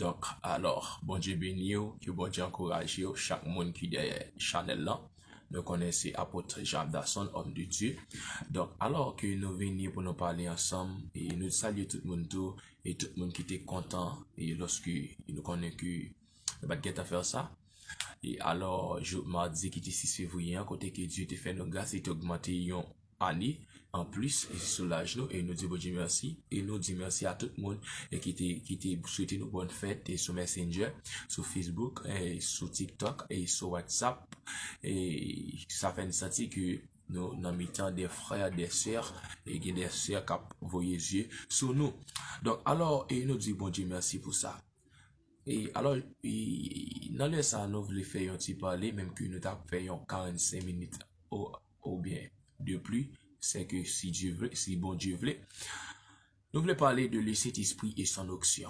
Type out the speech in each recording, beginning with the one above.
Donc, alors, bon Dieu béni, que bon Dieu encourage chaque monde qui est Chanel là. Nous connaissons apôtre Jean Dasson, homme de Dieu. Donc, alors que nous venons pour nous parler ensemble, et nous saluons tout le monde et tout le monde qui était content, et lorsque nous connaissons que nous va faire ça. Et alors, je mardi qui était 6 février, côté que Dieu te fait nos grâces et t'augmenter une année. En plus, il soulage nous et nous dit bon Dieu merci. Et nous dit merci à tout le monde et qui te souhaité nous bonne fête et sur Messenger, sur Facebook, et sur TikTok et sur WhatsApp. Et ça fait une sentir que nous, dans le temps des frères, des sœurs, et des sœurs qui voient Dieu sur nous. Donc, alors, et nous dit bon Dieu merci pour ça. Et alors, dans le ça, nous voulons faire un petit parler, même que nous avons fait 45 minutes ou bien de plus. C'est que si Dieu veut, si bon Dieu veut, nous voulons parler de le Saint-Esprit et son onction.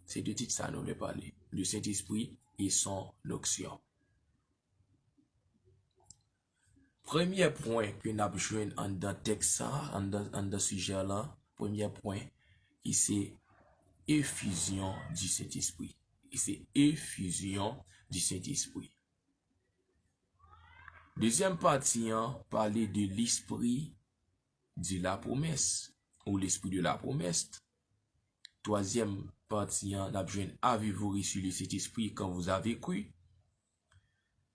C'est de titres ça, nous voulons parler. Le Saint-Esprit et son onction. Premier point que nous avons joué en dans texte, en dans sujet là, premier point, qui c'est effusion du Saint-Esprit. Et c'est effusion du Saint-Esprit. Deuxième partie, parler de l'esprit de la promesse ou l'esprit de la promesse. Troisième partie, avez-vous reçu le Saint-Esprit quand vous avez cru?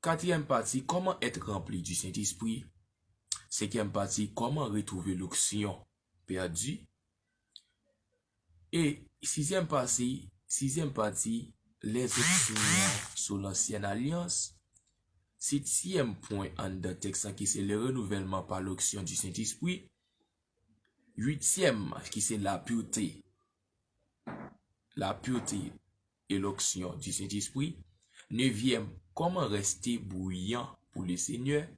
Quatrième partie, comment être rempli du Saint-Esprit? Cinquième partie, comment retrouver l'onction perdue? Et sixième partie, les opinions sur l'ancienne alliance. Septième point en dans texte qui c'est le renouvellement par l'onction du Saint-Esprit. Huitième qui c'est la pureté et l'onction du Saint-Esprit. Neuvième, comment rester bouillant pour le Seigneur.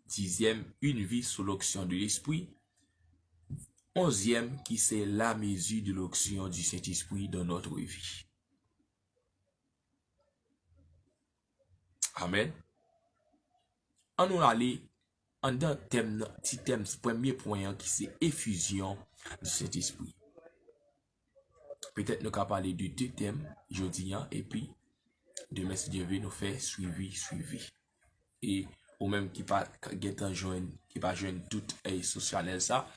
Dixième, une vie sous l'onction de l'Esprit. Onzième, qui c'est la mesure de l'onction du Saint-Esprit dans notre vie. Amen. On nous aller en dans petit thème, premier point qui c'est effusion du Saint-Esprit. Peut-être nous allons parler de deux thèmes jeudi et puis demain si Dieu veut nous faire suivi. Et ou même qui pas joindre toutes les sociales ça,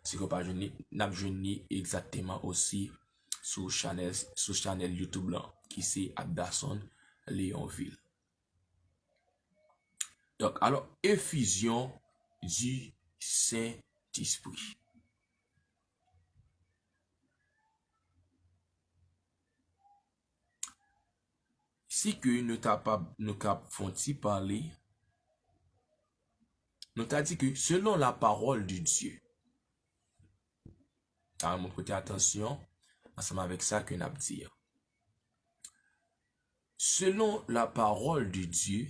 c'est qu'on pas joindre exactement aussi sur channel YouTube là qui c'est Abdasson Léonville. Donc, alors, effusion du Saint-Esprit. Si que nous font parler, nous t'a dit que selon la parole de Dieu, à mon côté, attention, ensemble avec ça que nous avons dit. Selon la parole de Dieu,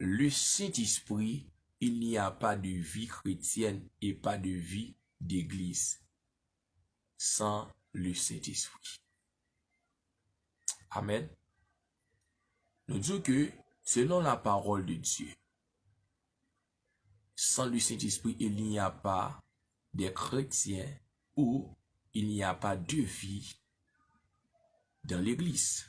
le Saint-Esprit, il n'y a pas de vie chrétienne et pas de vie d'église sans le Saint-Esprit. Amen. Nous disons que selon la parole de Dieu, sans le Saint-Esprit, il n'y a pas de chrétiens ou il n'y a pas de vie dans l'église.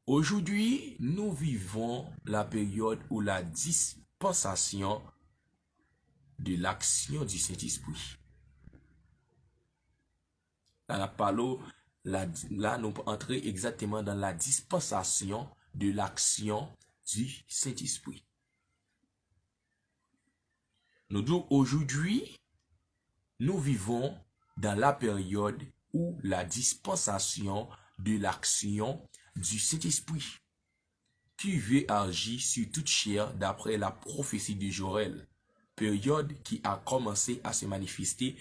Aujourd'hui, nous vivons la période où la dispensation de l'action du Saint-Esprit. Là, nous entrons exactement dans la dispensation de l'action du Saint-Esprit. Nous disons aujourd'hui, nous vivons dans la période où la dispensation de l'action du Saint-Esprit qui veut agir sur toute chair d'après la prophétie de Joël, période qui a commencé à se manifester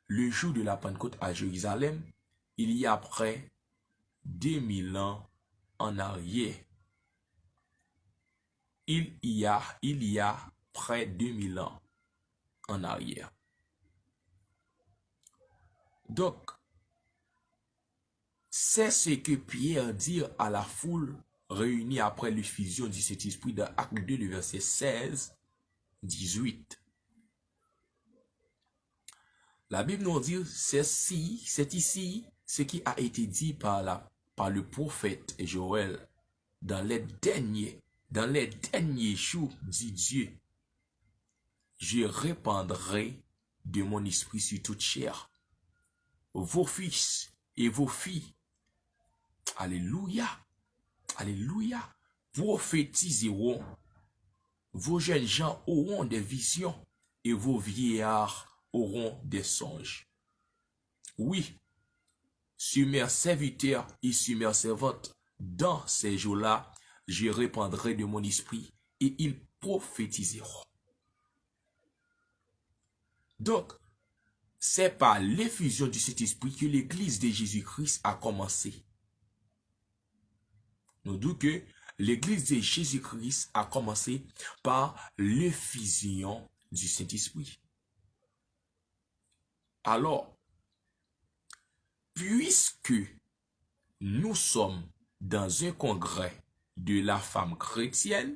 le jour de la Pentecôte à Jérusalem, il y a près 2000 ans en arrière. Il y a près 2000 ans en arrière. Donc, c'est ce que Pierre dit à la foule réunie après l'effusion du Saint-Esprit dans Acte 2, le verset 16, 18. La Bible nous dit, c'est ici ce qui a été dit par le prophète Joël. Dans les derniers jours, dit Dieu, je répandrai de mon esprit sur toute chair. Vos fils et vos filles, alléluia, alléluia, prophétiseront. Vos jeunes gens auront des visions et vos vieillards auront des songes. Oui, sur mes serviteurs et sur mes servantes, dans ces jours-là, je répandrai de mon esprit et ils prophétiseront. Donc, c'est par l'effusion du Saint-Esprit que l'Église de Jésus-Christ a commencé. Nous disons que l'Église de Jésus-Christ a commencé par l'effusion du Saint-Esprit. Alors, puisque nous sommes dans un congrès de la femme chrétienne,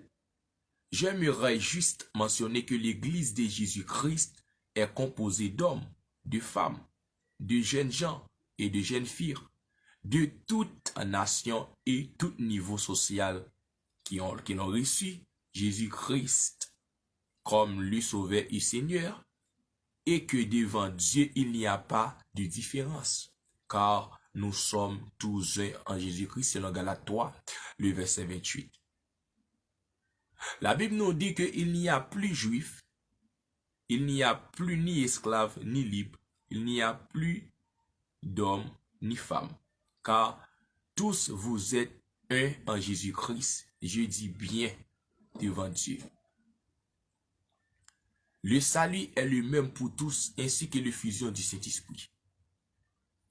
j'aimerais juste mentionner que l'Église de Jésus-Christ est composée d'hommes, de femmes, de jeunes gens et de jeunes filles, de toute nation et tout niveau social qui ont reçu Jésus-Christ comme le Sauveur et Seigneur, et que devant Dieu il n'y a pas de différence, car nous sommes tous un en Jésus-Christ, selon Galates 3, le verset 28. La Bible nous dit qu'il n'y a plus juif, il n'y a plus ni esclave ni libre, il n'y a plus d'homme ni femme, car tous vous êtes un en Jésus-Christ, je dis bien devant Dieu. Le salut est le même pour tous, ainsi que l'effusion du Saint-Esprit.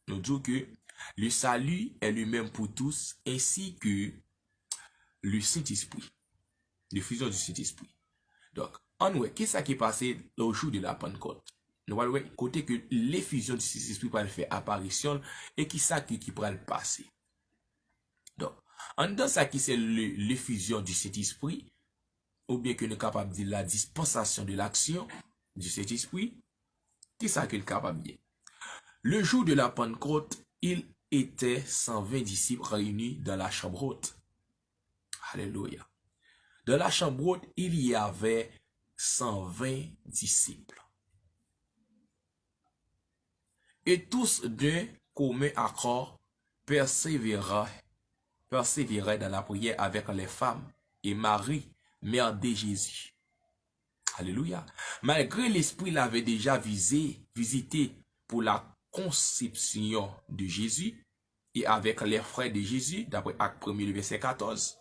Nous disons que le salut est le même pour tous, ainsi que le Saint-Esprit, l'effusion du Saint-Esprit. Donc, en vrai, qu'est-ce qui est passé au jour de la Pentecôte? Nous allons voir côté que l'effusion du Saint-Esprit va faire apparition et qui ça qui pourra le passer. Donc, en dans ça qui c'est l'effusion du Saint-Esprit, ou bien que nous sommes capables de dire la dispensation de l'action du Saint-Esprit, qui ça qu'il est capable de dire? Le jour de la Pentecôte, il était 120 disciples réunis dans la chambre haute. Alléluia. Dans la chambre haute, il y avait 120 disciples. Et tous d'un commun accord persévéraient dans la prière avec les femmes et Marie, mère de Jésus. Alléluia. Malgré l'Esprit l'avait déjà visité pour la conception de Jésus et avec les frères de Jésus, d'après Acte 1er, verset 14.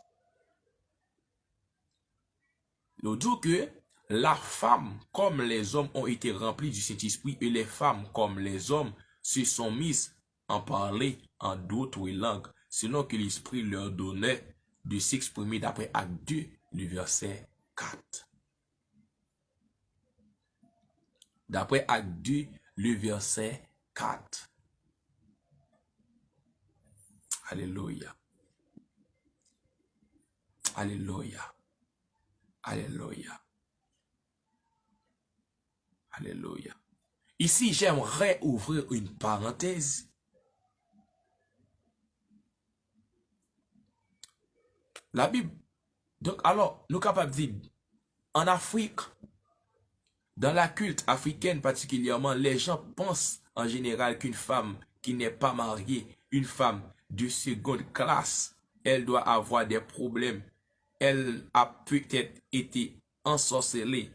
Nous disons que la femme comme les hommes ont été remplis du Saint-Esprit et les femmes comme les hommes se sont mises en parler en d'autres langues, selon que l'Esprit leur donnait de s'exprimer d'après Acte 2, le verset 4. D'après Acte 2, le verset 4. Alléluia. Alléluia. Alléluia. Alléluia. Ici, j'aimerais ouvrir une parenthèse. La Bible. Donc, alors, nous sommes capables de dire, en Afrique, dans la culte africaine particulièrement, les gens pensent en général qu'une femme qui n'est pas mariée, une femme de seconde classe, elle doit avoir des problèmes. Elle a peut-être été ensorcelée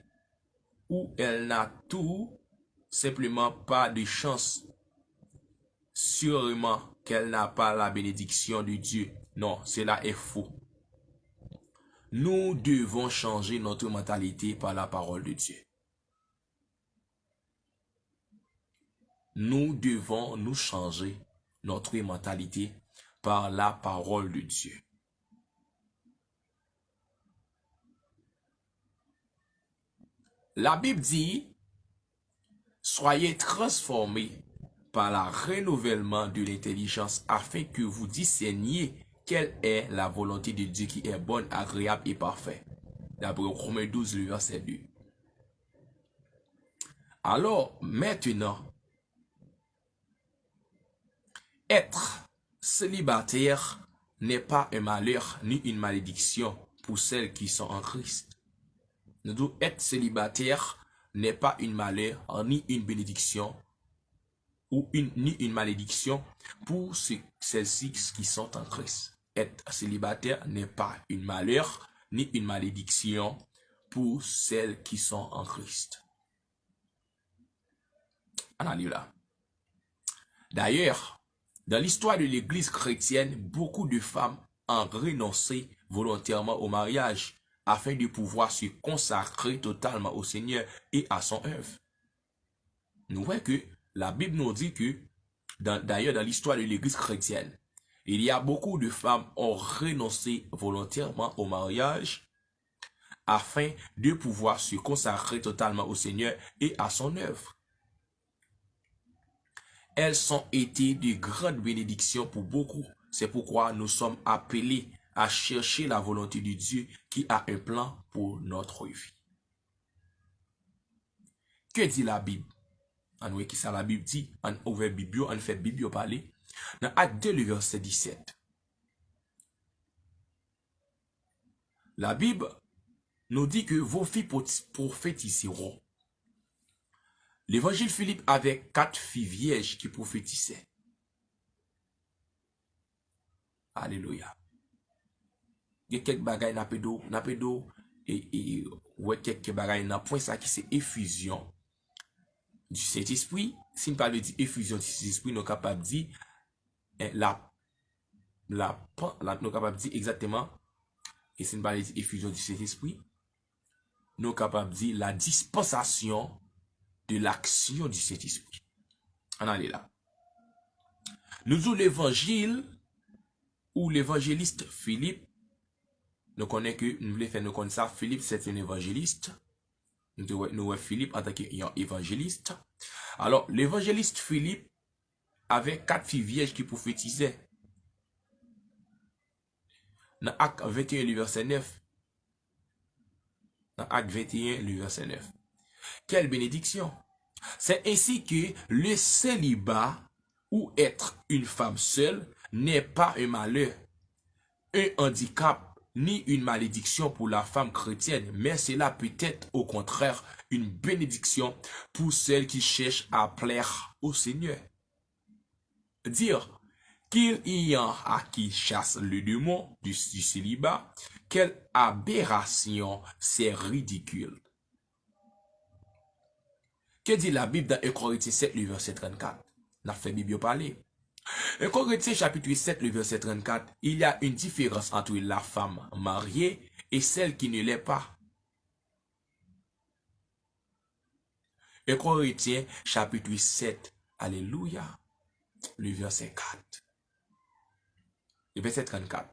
ou elle n'a tout simplement pas de chance. Sûrement qu'elle n'a pas la bénédiction de Dieu. Non, cela est faux. Nous devons changer notre mentalité par la parole de Dieu. Nous devons nous changer notre mentalité par la parole de Dieu. La Bible dit, soyez transformés par le renouvellement de l'intelligence afin que vous discerniez quelle est la volonté de Dieu qui est bonne, agréable et parfaite. D'après Romains 12, le verset 2. Alors, maintenant, être célibataire n'est pas un malheur ni une malédiction pour celles qui sont en Christ. Nous devons être célibataire n'est pas une malheur ni une bénédiction ni une malédiction pour celles-ci qui sont en Christ. Être célibataire n'est pas une malheur ni une malédiction pour celles qui sont en Christ. On a lu là. D'ailleurs, dans l'histoire de l'Église chrétienne, beaucoup de femmes ont renoncé volontairement au mariage afin de pouvoir se consacrer totalement au Seigneur et à son œuvre. Nous voyons que la Bible nous dit que, d'ailleurs dans l'histoire de l'Église chrétienne, il y a beaucoup de femmes qui ont renoncé volontairement au mariage afin de pouvoir se consacrer totalement au Seigneur et à son œuvre. Elles ont été de grandes bénédictions pour beaucoup. C'est pourquoi nous sommes appelés à chercher la volonté de Dieu qui a un plan pour notre vie. Que dit la Bible? On voit qui ça la Bible dit, on ouvre Bible, on fait Bible parler. Dans Acte 2, le verset 17. La Bible nous dit que vos filles prophétiseront. L'évangile Philippe avait 4 filles vierges qui prophétisaient. Alléluia. Il y a quelques bagailles napedo et ouais quelques bagailles dans point ça qui c'est effusion du Saint-Esprit. Si on parle de effusion du Saint-Esprit, nous capable de dire nous capable de dire exactement, et si on parle de effusion du Saint-Esprit, nous capable de dire la dispensation de l'action du Saint-Esprit. On allait là. Nous avons l'évangile ou l'évangéliste Philippe. Nous connaissons que nous voulons faire nous connaître ça. Philippe, c'est un évangéliste. Nous avons Philippe en tant qu'évangéliste. Alors, l'évangéliste Philippe avait 4 filles vierges qui prophétisaient. Dans Acte 21, le verset 9. Dans Acte 21, le verset 9. Quelle bénédiction! C'est ainsi que le célibat ou être une femme seule n'est pas un malheur, un handicap ni une malédiction pour la femme chrétienne, mais cela peut être au contraire une bénédiction pour celle qui cherche à plaire au Seigneur. Dire qu'il y en a qui chassent le démon du célibat, quelle aberration, c'est ridicule. Que dit la Bible dans 1 Corinthiens 7, le verset 34? On a fait Bible parler. 1 Corinthiens chapitre 7, le verset 34, il y a une différence entre la femme mariée et celle qui ne l'est pas. 1 Corinthiens chapitre 7, alléluia, le verset 4. Le verset 34.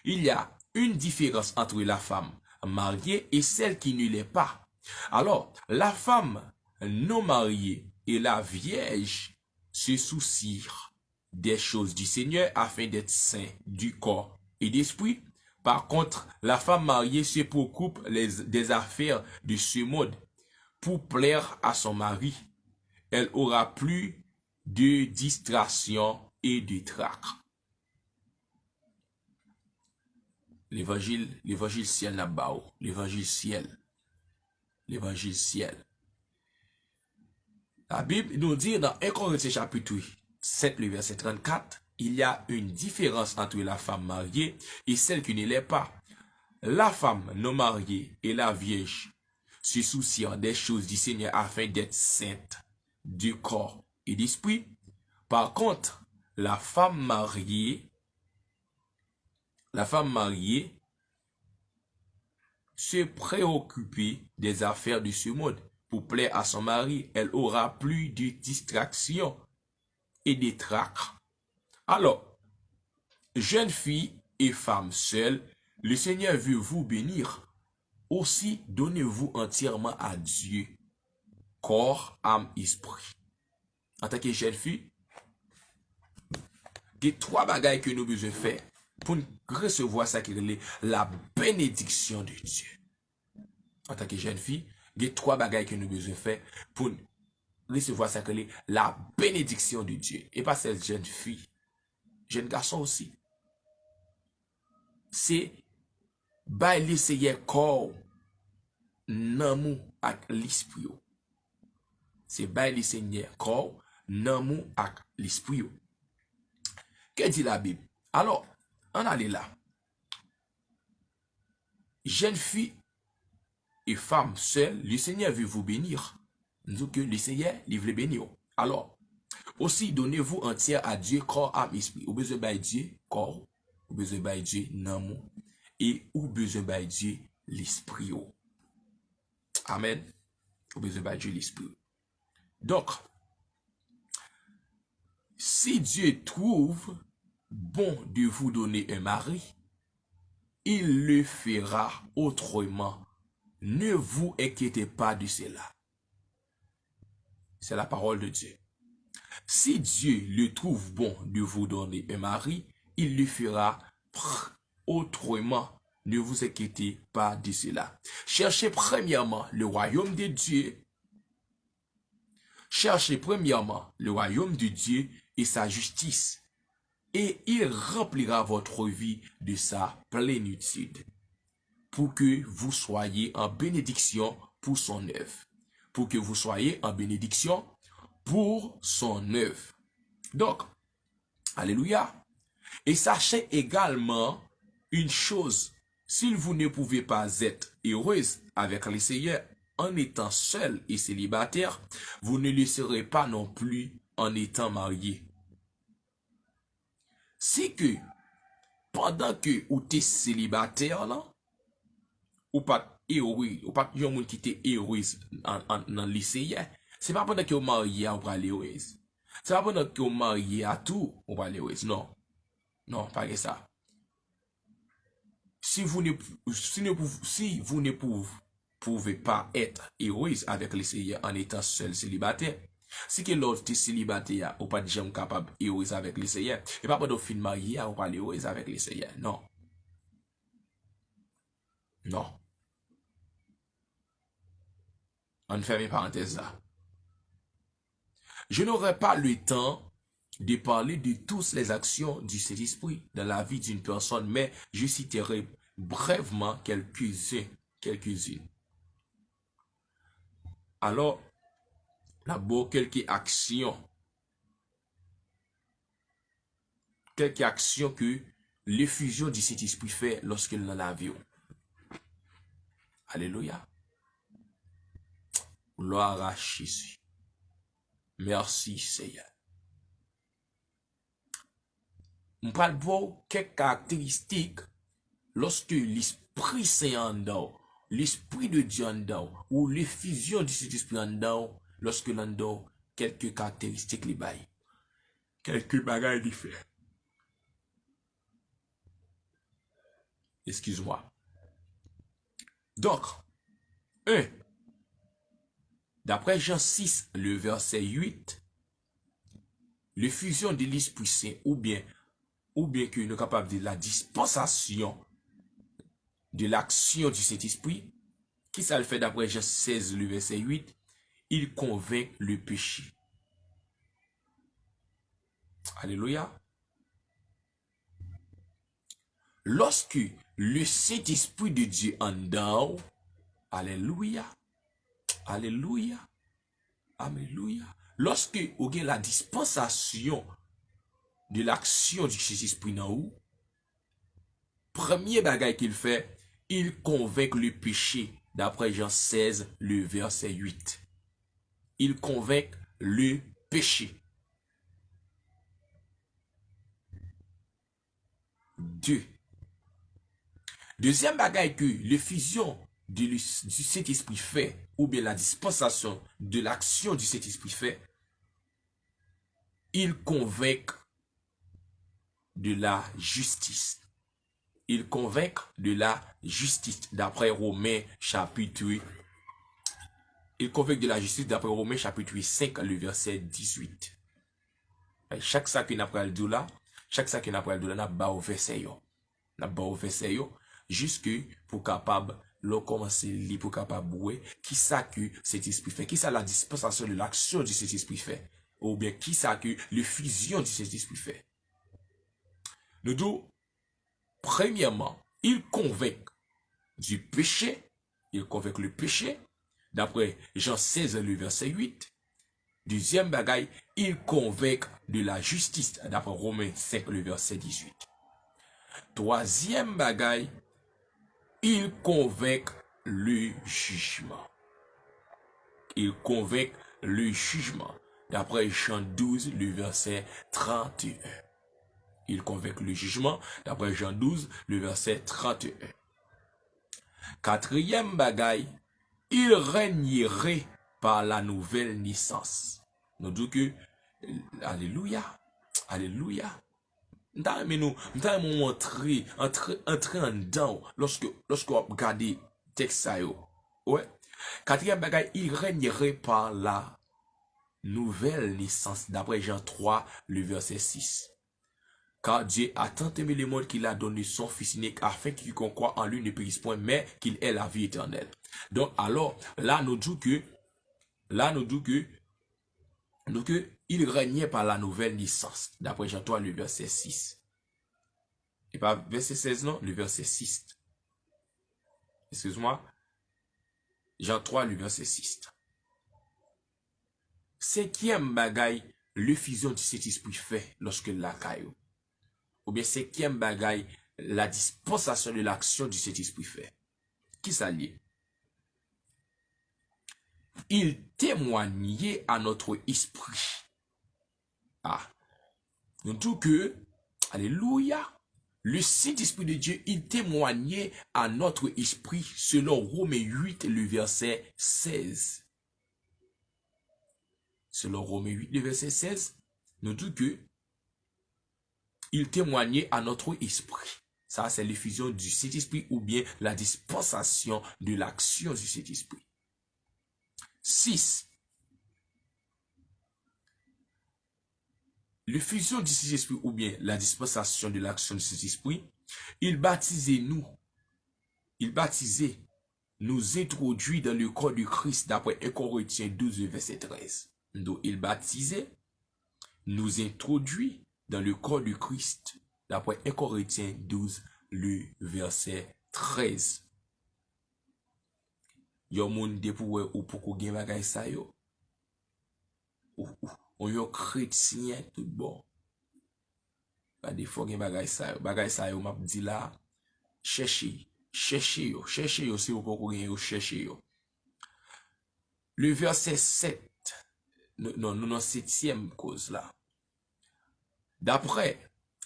Il y a une différence entre la femme mariée et celle qui ne l'est pas. Alors, la femme non mariée et la vierge se soucient des choses du Seigneur afin d'être saints du corps et d'esprit. Par contre, la femme mariée se préoccupe des affaires de ce monde pour plaire à son mari. Elle aura plus de distraction et de trac. L'évangile ciel là-bas, l'évangile ciel. La Bible nous dit dans 1 Corinthiens chapitre 7, le verset 34, il y a une différence entre la femme mariée et celle qui ne l'est pas. La femme non mariée et la vierge se soucient des choses du Seigneur afin d'être sainte du corps et d'esprit. Par contre, la femme mariée se préoccuper des affaires de ce monde pour plaire à son mari. Elle aura plus de distractions et de trac. Alors, jeunes filles et femmes seules, le Seigneur veut vous bénir. Aussi, donnez-vous entièrement à Dieu, corps, âme, esprit. En tant que jeune fille, il y a 3 bagailles que nous devons faire pour recevoir ça qui est la bénédiction de Dieu. En tant que jeune fille, il y a 3 bagailles que nous devons faire pour recevoir ça que la bénédiction de Dieu. Et pas cette jeune fille, jeune garçon aussi. C'est ba l'essayer corps nan mou ak l'esprit. C'est ba l'essayer corps nan mou ak l'esprit. Que dit la Bible? Alors, on allait là. Jeune fille et femme seule, le Seigneur veut vous bénir. Nous disons que le Seigneur, il veut bénir. Alors, aussi, donnez-vous entière à Dieu, corps, âme, esprit. Ou besoin de Dieu, corps. Ou besoin de Dieu, nan et ou besoin de Dieu, l'esprit. Amen. Ou besoin de Dieu, l'esprit. Donc, si Dieu trouve bon de vous donner un mari, il le fera autrement. Ne vous inquiétez pas de cela. C'est la parole de Dieu. Si Dieu le trouve bon de vous donner un mari, il le fera autrement. Ne vous inquiétez pas de cela. Cherchez premièrement le royaume de Dieu. Cherchez premièrement le royaume de Dieu et sa justice. Et il remplira votre vie de sa plénitude. Pour que vous soyez en bénédiction pour son œuvre. Pour que vous soyez en bénédiction pour son œuvre. Donc, alléluia. Et sachez également une chose. Si vous ne pouvez pas être heureuse avec le Seigneur en étant seul et célibataire, vous ne le serez pas non plus en étant marié. Si que, pendant que vous êtes célibataire là, ou pas heureux, ou pas yon moun qui était heureux dans le Seigneur, c'est pas pendant que vous mariez ou pas aller heureuse. C'est pas pendant que vous mariez à tout ou pas aller heureuse. Non. Non, pas que ça. Si vous ne pouvez pas être heureuse avec le Seigneur en étant seul célibataire, si que l'autre est célibataire ou pas de gens capable heureuse avec le Seigneur, et pas pendant fin marié ou pas heureuse avec le Seigneur. Non. Non. On ferme parenthèse là. Je n'aurai pas le temps de parler de toutes les actions du Saint-Esprit dans la vie d'une personne, mais je citerai brièvement quelques-unes. Alors, d'abord, quelques actions que l'effusion du Saint-Esprit fait lorsqu'il dans la vie. Alléluia. Gloire à Jésus. Merci Seigneur. On parle de quelques caractéristiques lorsque l'Esprit Saint en dedans, l'Esprit de Dieu en dedans, ou l'effusion du Saint-Esprit en dedans, lorsque l'en dedans, quelques caractéristiques les bails. Quelques bagages différents. Excuse-moi. Donc, 1. D'après Jean 6, le verset 8, l'effusion de l'Esprit Saint, ou bien que nous sommes capables de la dispensation de l'action du Saint-Esprit, qui ça le fait d'après Jean 16, le verset 8, il convainc le péché. Alléluia. Lorsque le Saint-Esprit de Dieu en dedans, alléluia, alléluia, alléluia. Lorsque vous avez la dispensation de l'action du Saint-Esprit dans vous, premier bagage qu'il fait, il convainc le péché, d'après Jean 16, le verset 8. Il convainc le péché. 2. Deuxième bagage que l'effusion du Saint-Esprit fait, ou bien la dispensation de l'action du Saint-Esprit fait, il convainc de la justice. Il convainc de la justice, d'après Romains chapitre 8. Il convainc de la justice, d'après Romains chapitre 5, le verset 18. Chaque ça qu'il n'a pas le dos là, n'a pas au verset yo. N'a pas au verset yo, jusque pour capable l'on commence à lire pour capable bouer, qui ça que cet esprit fait, qui ça la dispensation de l'action de cet esprit fait, ou bien qui ça que le fusion de cet esprit fait. Nous disons, premièrement, il convainc du péché, il convainc le péché, d'après Jean 16, le verset 8. Deuxième bagaille, il convainc de la justice, d'après Romains 5, le verset 18. Troisième bagaille, il convainc le jugement. Il convainc le jugement, d'après Jean 12, le verset 31. Il convainc le jugement, d'après Jean 12, le verset 31. Quatrième bagaille, il régnerait par la nouvelle naissance. Nous disons que, alléluia, alléluia. Nous entrer en dedans lorsque on regarde le texte. Ouais. Quatrième bagaille, il régnerait par la nouvelle naissance, d'après Jean 3, le verset 6. Car Dieu a tant aimé le monde qu'il a donné son Fils unique afin qu'il croit en lui ne périsse point, mais qu'il ait la vie éternelle. Donc, alors, là, nous disons que, il régnait par la nouvelle naissance, d'après Jean 3, le verset 6. Et pas verset 16, non, le verset 6. Excuse-moi. Jean 3, le verset 6. Cinquième bagaille, le fusion de cet esprit fait lorsque la caillou. Ou bien cinquième bagaille, la dispensation de l'action de cet esprit fait. Qui s'allie? Il témoignait à notre esprit. Ah. Nous disons que, alléluia, le Saint-Esprit de Dieu, il témoignait à notre esprit selon Romains 8, le verset 16. Selon Romains 8, le verset 16, nous disons que il témoignait à notre esprit. Ça, c'est l'effusion du Saint-Esprit ou bien la dispensation de l'action du Saint-Esprit. 6. L'effusion du Saint-Esprit ou bien la dispensation de l'action du Saint-Esprit, il baptisait, nous introduit dans le corps du Christ d'après 1 Corinthiens 12, verset 13. Donc, il baptisait, nous introduit dans le corps du Christ d'après 1 Corinthiens 12, le verset 13. Yon moun depouwe ou poko gen bagay sa yo. Ou yon chrétien tout bon. Pas des fois gen bagay sa yo. Bagay sa yo map di la, cherchez yo, si vous poko gen yo, cherchez yo. Le verset 7, non, septième cause là. D'après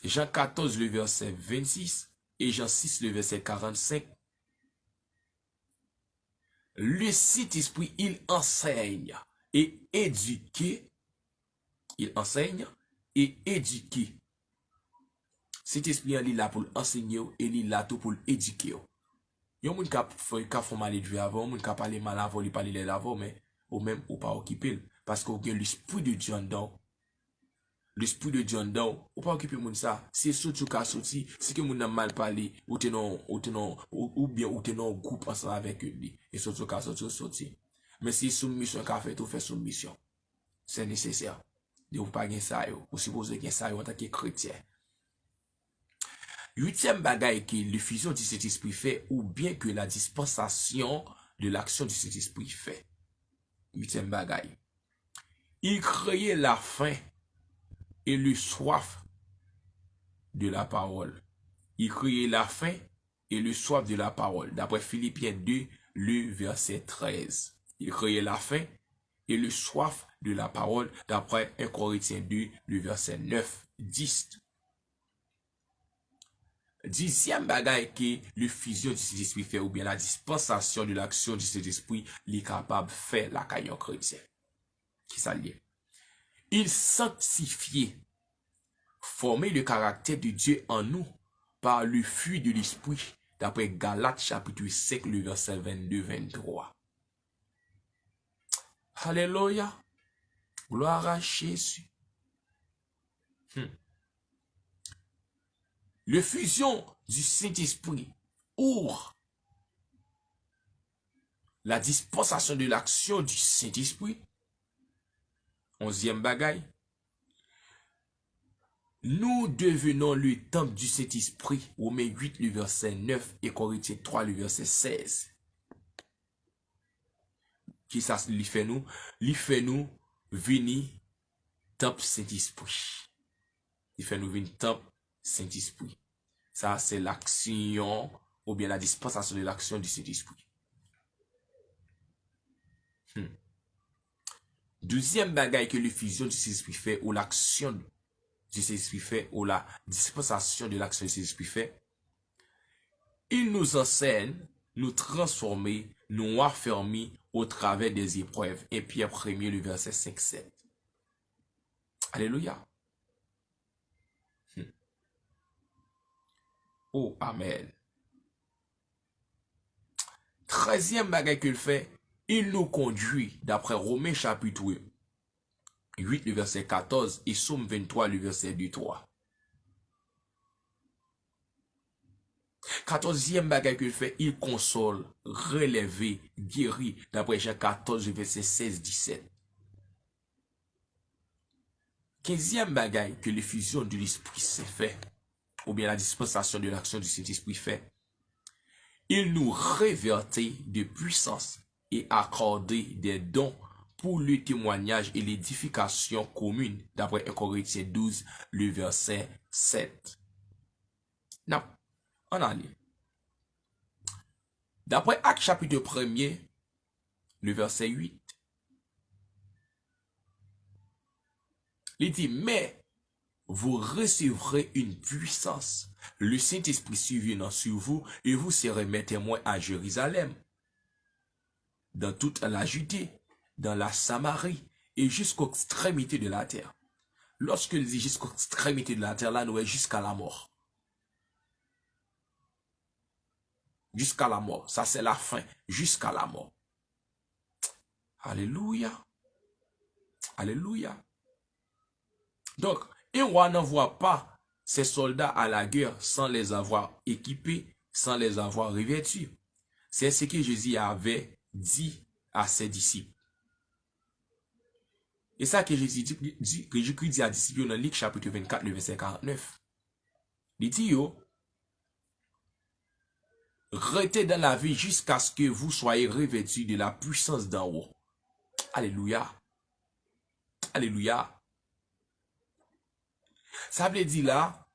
Jean 14, le verset 26 et Jean 6, le verset 45, le Saint-Esprit, il enseigne et éduque. Il enseigne et éduque. Saint-Esprit, il est là pour enseigner et il est là pour éduquer. Il y a des gens qui font mal élevé avant, des gens qui parlent mal avant, ils parlent avant, mais ou même ou pas occupé. Parce qu'il y a l'esprit de Dieu dedans. L'esprit de Dieu dedans, ou pas occuper moun ça. C'est surtout qu'à sortir, c'est que moun a mal parlé, ou bien ou tenon groupe ensemble avec lui. Et surtout qu'à sortir. Mais si soumission qu'a fait, ou fait soumission. C'est nécessaire. De ou pas gen ça yo. Ou suppose gen ça yo en tant que chrétien. Huitième bagaille que l'effusion du Saint-Esprit fait, ou bien que la dispensation de l'action du Saint-Esprit fait. Huitième bagaille. Il créait la faim et le soif de la parole. Il créait la faim et le soif de la parole. D'après Philippiens 2, le verset 13. Il créait la faim et le soif de la parole. D'après 1 Corinthiens 2, le verset 9, 10. Dixième bagaille que le fusion du Saint-Esprit fait ou bien la dispensation de l'action du Saint-Esprit est capable de faire la caillon chrétien. Qui s'allie? Il sanctifiait, formait le caractère de Dieu en nous par le fruit de l'Esprit, d'après Galates chapitre 5, le verset 22-23. Alléluia. Gloire à Jésus. Le fusion du Saint-Esprit ouvre la dispensation de l'action du Saint-Esprit. 11e bagaille. Nous devenons le temple du Saint-Esprit. Romains 8, le verset 9 et Corinthiens 3, le verset 16. Qui ça lui fait nous? Lui fait nous venir temple Saint-Esprit. Il fait nous venir temple Saint-Esprit. Ça, c'est l'action ou bien la dispensation de l'action du Saint-Esprit. Deuxième bagaille que l'effusion du Saint-Esprit fait ou l'action du Saint-Esprit fait ou la dispensation de l'action du Saint-Esprit fait, il nous enseigne, nous transformer, nous affermir au travers des épreuves. Et Pierre 1er, le verset 5-7. Alléluia. Oh, amen. 13e bagaille qu'il fait, il nous conduit, d'après Romains chapitre 8, le verset 14, et Somme 23, le verset 2-3. 14e bagaille qu'il fait, il console, relève, guérit, d'après Jean 14, le verset 16-17. 15e bagaille que l'effusion de l'Esprit s'est fait, ou bien la dispensation de l'action du Saint-Esprit fait, il nous révertit de puissance et accorde des dons pour le témoignage et l'édification commune, d'après 1 Corinthiens 12, le verset 7. Non, on a lu. D'après Actes chapitre 1er, le verset 8, il dit, mais vous recevrez une puissance, le Saint-Esprit survenant sur vous, et vous serez mes témoins à Jérusalem, dans toute la Judée, dans la Samarie, et jusqu'aux extrémités de la terre. Lorsque il dit jusqu'aux extrémités de la terre, là, nous est jusqu'à la mort. Jusqu'à la mort. Ça, c'est la fin. Jusqu'à la mort. Alléluia. Alléluia. Donc, un roi n'envoie pas ses soldats à la guerre sans les avoir équipés, sans les avoir revêtus. C'est ce que Jésus avait dit à ses disciples. Et ça que Jésus dit à disciples dans Luc chapitre 24, le verset 49. Il dit, restez dans la vie jusqu'à ce que vous soyez revêtus de la puissance d'en haut. Alléluia. Alléluia. Ça veut dire là,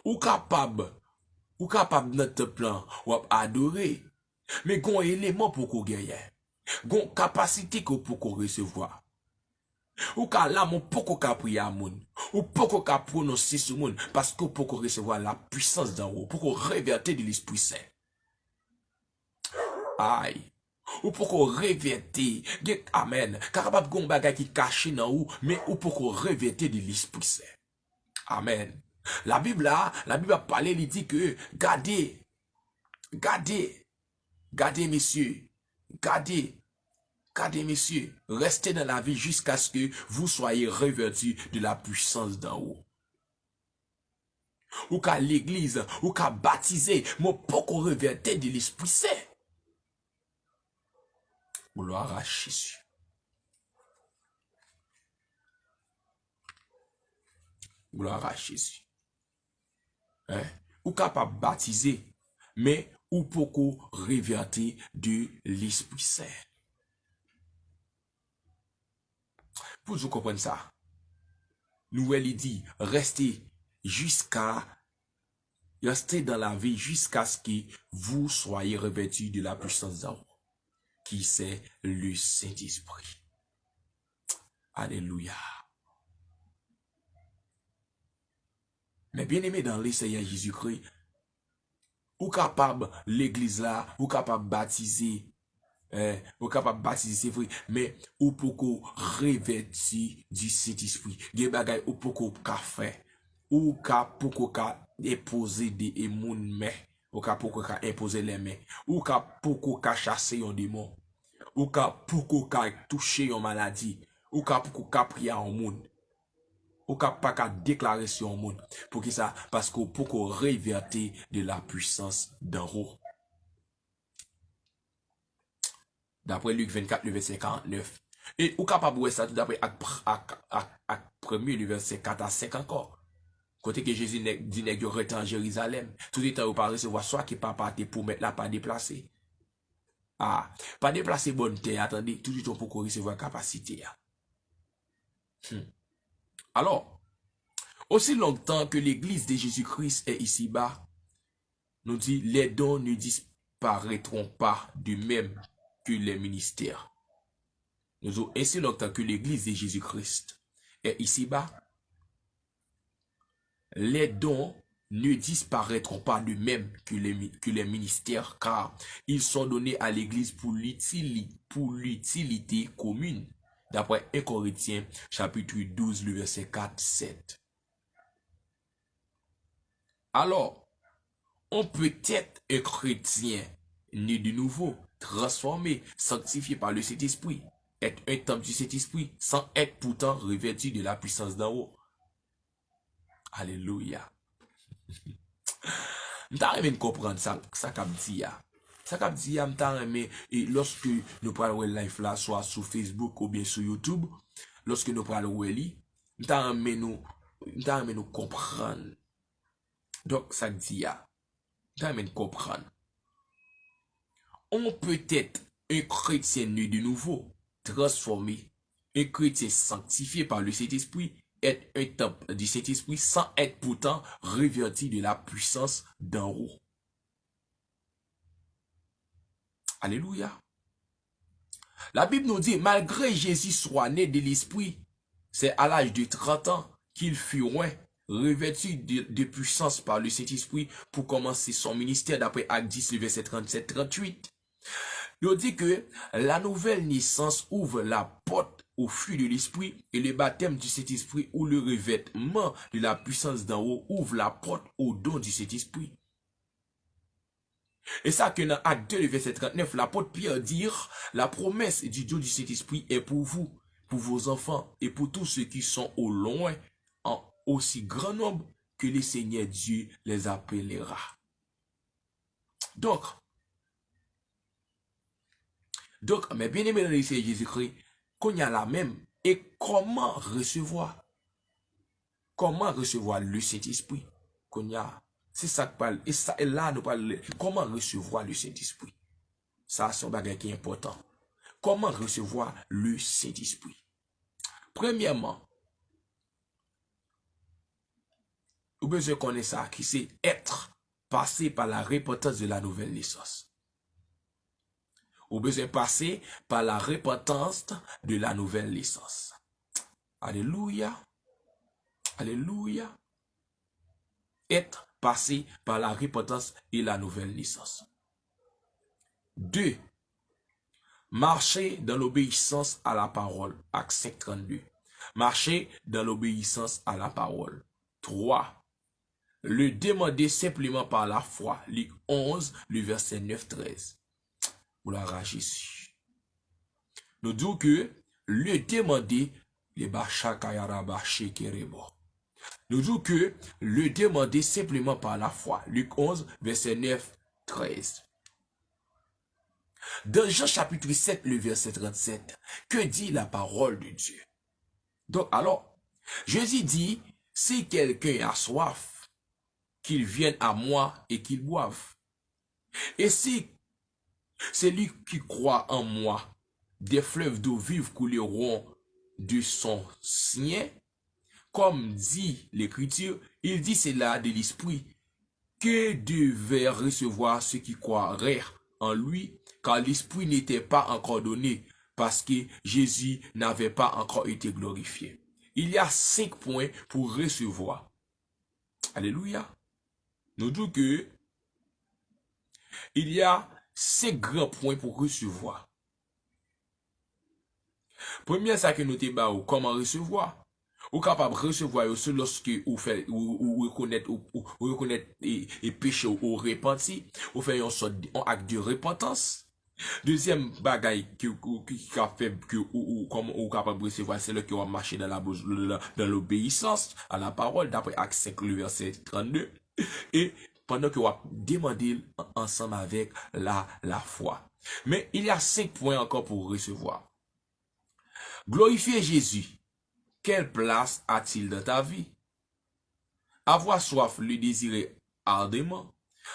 ou capable notre plan, ou adorer, mais gon élément pour qu'on gagne, gon capacité pour qu'on recevoir. Ou ka l'âme ou pour qu'on prier à moun, ou pour qu'on prononcer ce moun, parce que pour qu'on recevoir la puissance d'en haut, pour qu'on réverter de l'Esprit Saint. Aïe. Ou pour qu'on réverter, amen, capable gon bagay qui caché dans ou, mais ou pour qu'on réverter de l'Esprit Saint. Amen. La Bible a parlé, il dit que, gardez, messieurs, gardez, messieurs, restez dans la vie jusqu'à ce que vous soyez revêtus de la puissance d'en haut. Ou qu'à l'église, ou qu'à baptiser, mais pour qu'on revêter de l'Esprit Saint. Gloire à Jésus. Gloire à Jésus. Hein? Ou capable baptiser, mais ou pour qu'on revêter de l'Esprit Saint. Pour vous comprendre ça, nous elle dit, restez dans la vie jusqu'à ce que vous soyez revêtus de la puissance d'en haut, qui c'est le Saint-Esprit. Alléluia. Mais bien aimé dans le Seigneur Jésus-Christ, ou capable l'église là, ou capable baptiser, c'est vrai, mais ou pour revêtir du Saint-Esprit, des bagailles ou pour faire, ou pour déposer des moun mains, ou pour imposer les mains, ou pour chasser un démon, ou pour toucher une maladie, ou pour prier un monde. Ou pas qu'à déclarer sur le monde. Pour qui ça? Parce que pour qu'on réverter de la puissance d'en haut. D'après Luc 24, le verset 49. Et ou capable de ça tout d'après Acte 1er, le verset 4 à 5 encore. Côté que Jésus dit qu'il rete en Jérusalem. Tout le temps, vous pas recevoir soit qui pas parti pour mettre là, pas déplacer. Ah, pas déplacer bonne terre, attendez, tout le temps pour recevoir capacité. Alors, aussi longtemps que l'église de Jésus-Christ est ici-bas, nous dit, les dons ne disparaîtront pas de même que les ministères. Nous avons ainsi longtemps que l'église de Jésus-Christ est ici-bas, les dons ne disparaîtront pas de même que les ministères, car ils sont donnés à l'église pour l'utilité commune, d'après 1 Corinthiens chapitre 12, le verset 4-7. Alors, on peut être un chrétien né de nouveau, transformé, sanctifié par le Saint-Esprit, être un temple du Saint-Esprit, sans être pourtant revêtu de la puissance d'en haut. Alléluia. M'ta remen comprendre ça qu'a dit ya. Ça qu'a dit ya m'ta remen et lorsque nous prenons live là soit sur Facebook ou bien sur YouTube, lorsque nous prenons li, m'ta remen nous comprendre. Donc ça dit ya. M'ta remen comprendre. On peut être un chrétien né de nouveau, transformé, un chrétien sanctifié par le Saint-Esprit, être un temple du Saint-Esprit sans être pourtant revêtu de la puissance d'en haut. Alléluia. La Bible nous dit, malgré Jésus soit né de l'Esprit, c'est à l'âge de 30 ans qu'il fut revêtu de puissance par le Saint-Esprit pour commencer son ministère d'après Acte 10, le verset 37-38. Il dit que la nouvelle naissance ouvre la porte au fruit de l'esprit et le baptême du Saint-Esprit ou le revêtement de la puissance d'en haut ouvre la porte au don du Saint-Esprit. Et ça que dans Acte 2, le verset 39, l'apôtre Pierre dit, la promesse du don du Saint-Esprit est pour vous, pour vos enfants et pour tous ceux qui sont au loin, en aussi grand nombre que le Seigneur Dieu les appellera. Donc, mes bien-aimés dans le Seigneur Jésus-Christ, qu'on y a la même, et comment recevoir le Saint-Esprit qu'on y a, c'est ça que parle, et ça, et là, nous parlons, comment recevoir le Saint-Esprit. Ça, c'est un bagage qui est important. Comment recevoir le Saint-Esprit? Premièrement, vous besoin de connaître ça, qui c'est être passé par la repentance de la nouvelle naissance. Vous besoin de passer par la repentance de la nouvelle naissance. Alléluia. Alléluia. Être passé par la repentance et la nouvelle naissance. 2. Marcher dans l'obéissance à la parole. Acte 5, 32. Marcher dans l'obéissance à la parole. 3. Le demander simplement par la foi. Luc 11, le verset 9-13. Gloire à Jésus. Nous disons que le demander, les nous disons que le demander simplement par la foi. Luc 11, verset 9-13. Dans Jean chapitre 7, le verset 37, que dit la parole de Dieu? Donc alors, Jésus dit, si quelqu'un a soif, qu'il vienne à moi et qu'il boive. Et si celui qui croit en moi, des fleuves d'eau vive couleront de son sien, comme dit l'Écriture, il dit cela de l'Esprit, que devait recevoir ceux qui croiraient en lui, car l'Esprit n'était pas encore donné, parce que Jésus n'avait pas encore été glorifié. Il y a 5 points pour recevoir. Alléluia. Nous disons que il y a 5 grands points pour recevoir. Premier, ça que nous débattons, comment recevoir? Ou capable de recevoir aussi lorsque vous faites ou reconnaître et péché ou repenti, ou fait un acte de repentance. Deuxième bagaille qui fait que ou capable de recevoir, c'est là que va marcher dans l'obéissance à la parole d'après Acte 5 le verset 32 et pendant que vous demandez ensemble avec la foi. Mais il y a 5 points encore pour recevoir. Glorifier Jésus. Quelle place a-t-il dans ta vie? Avoir soif, le désirer ardemment.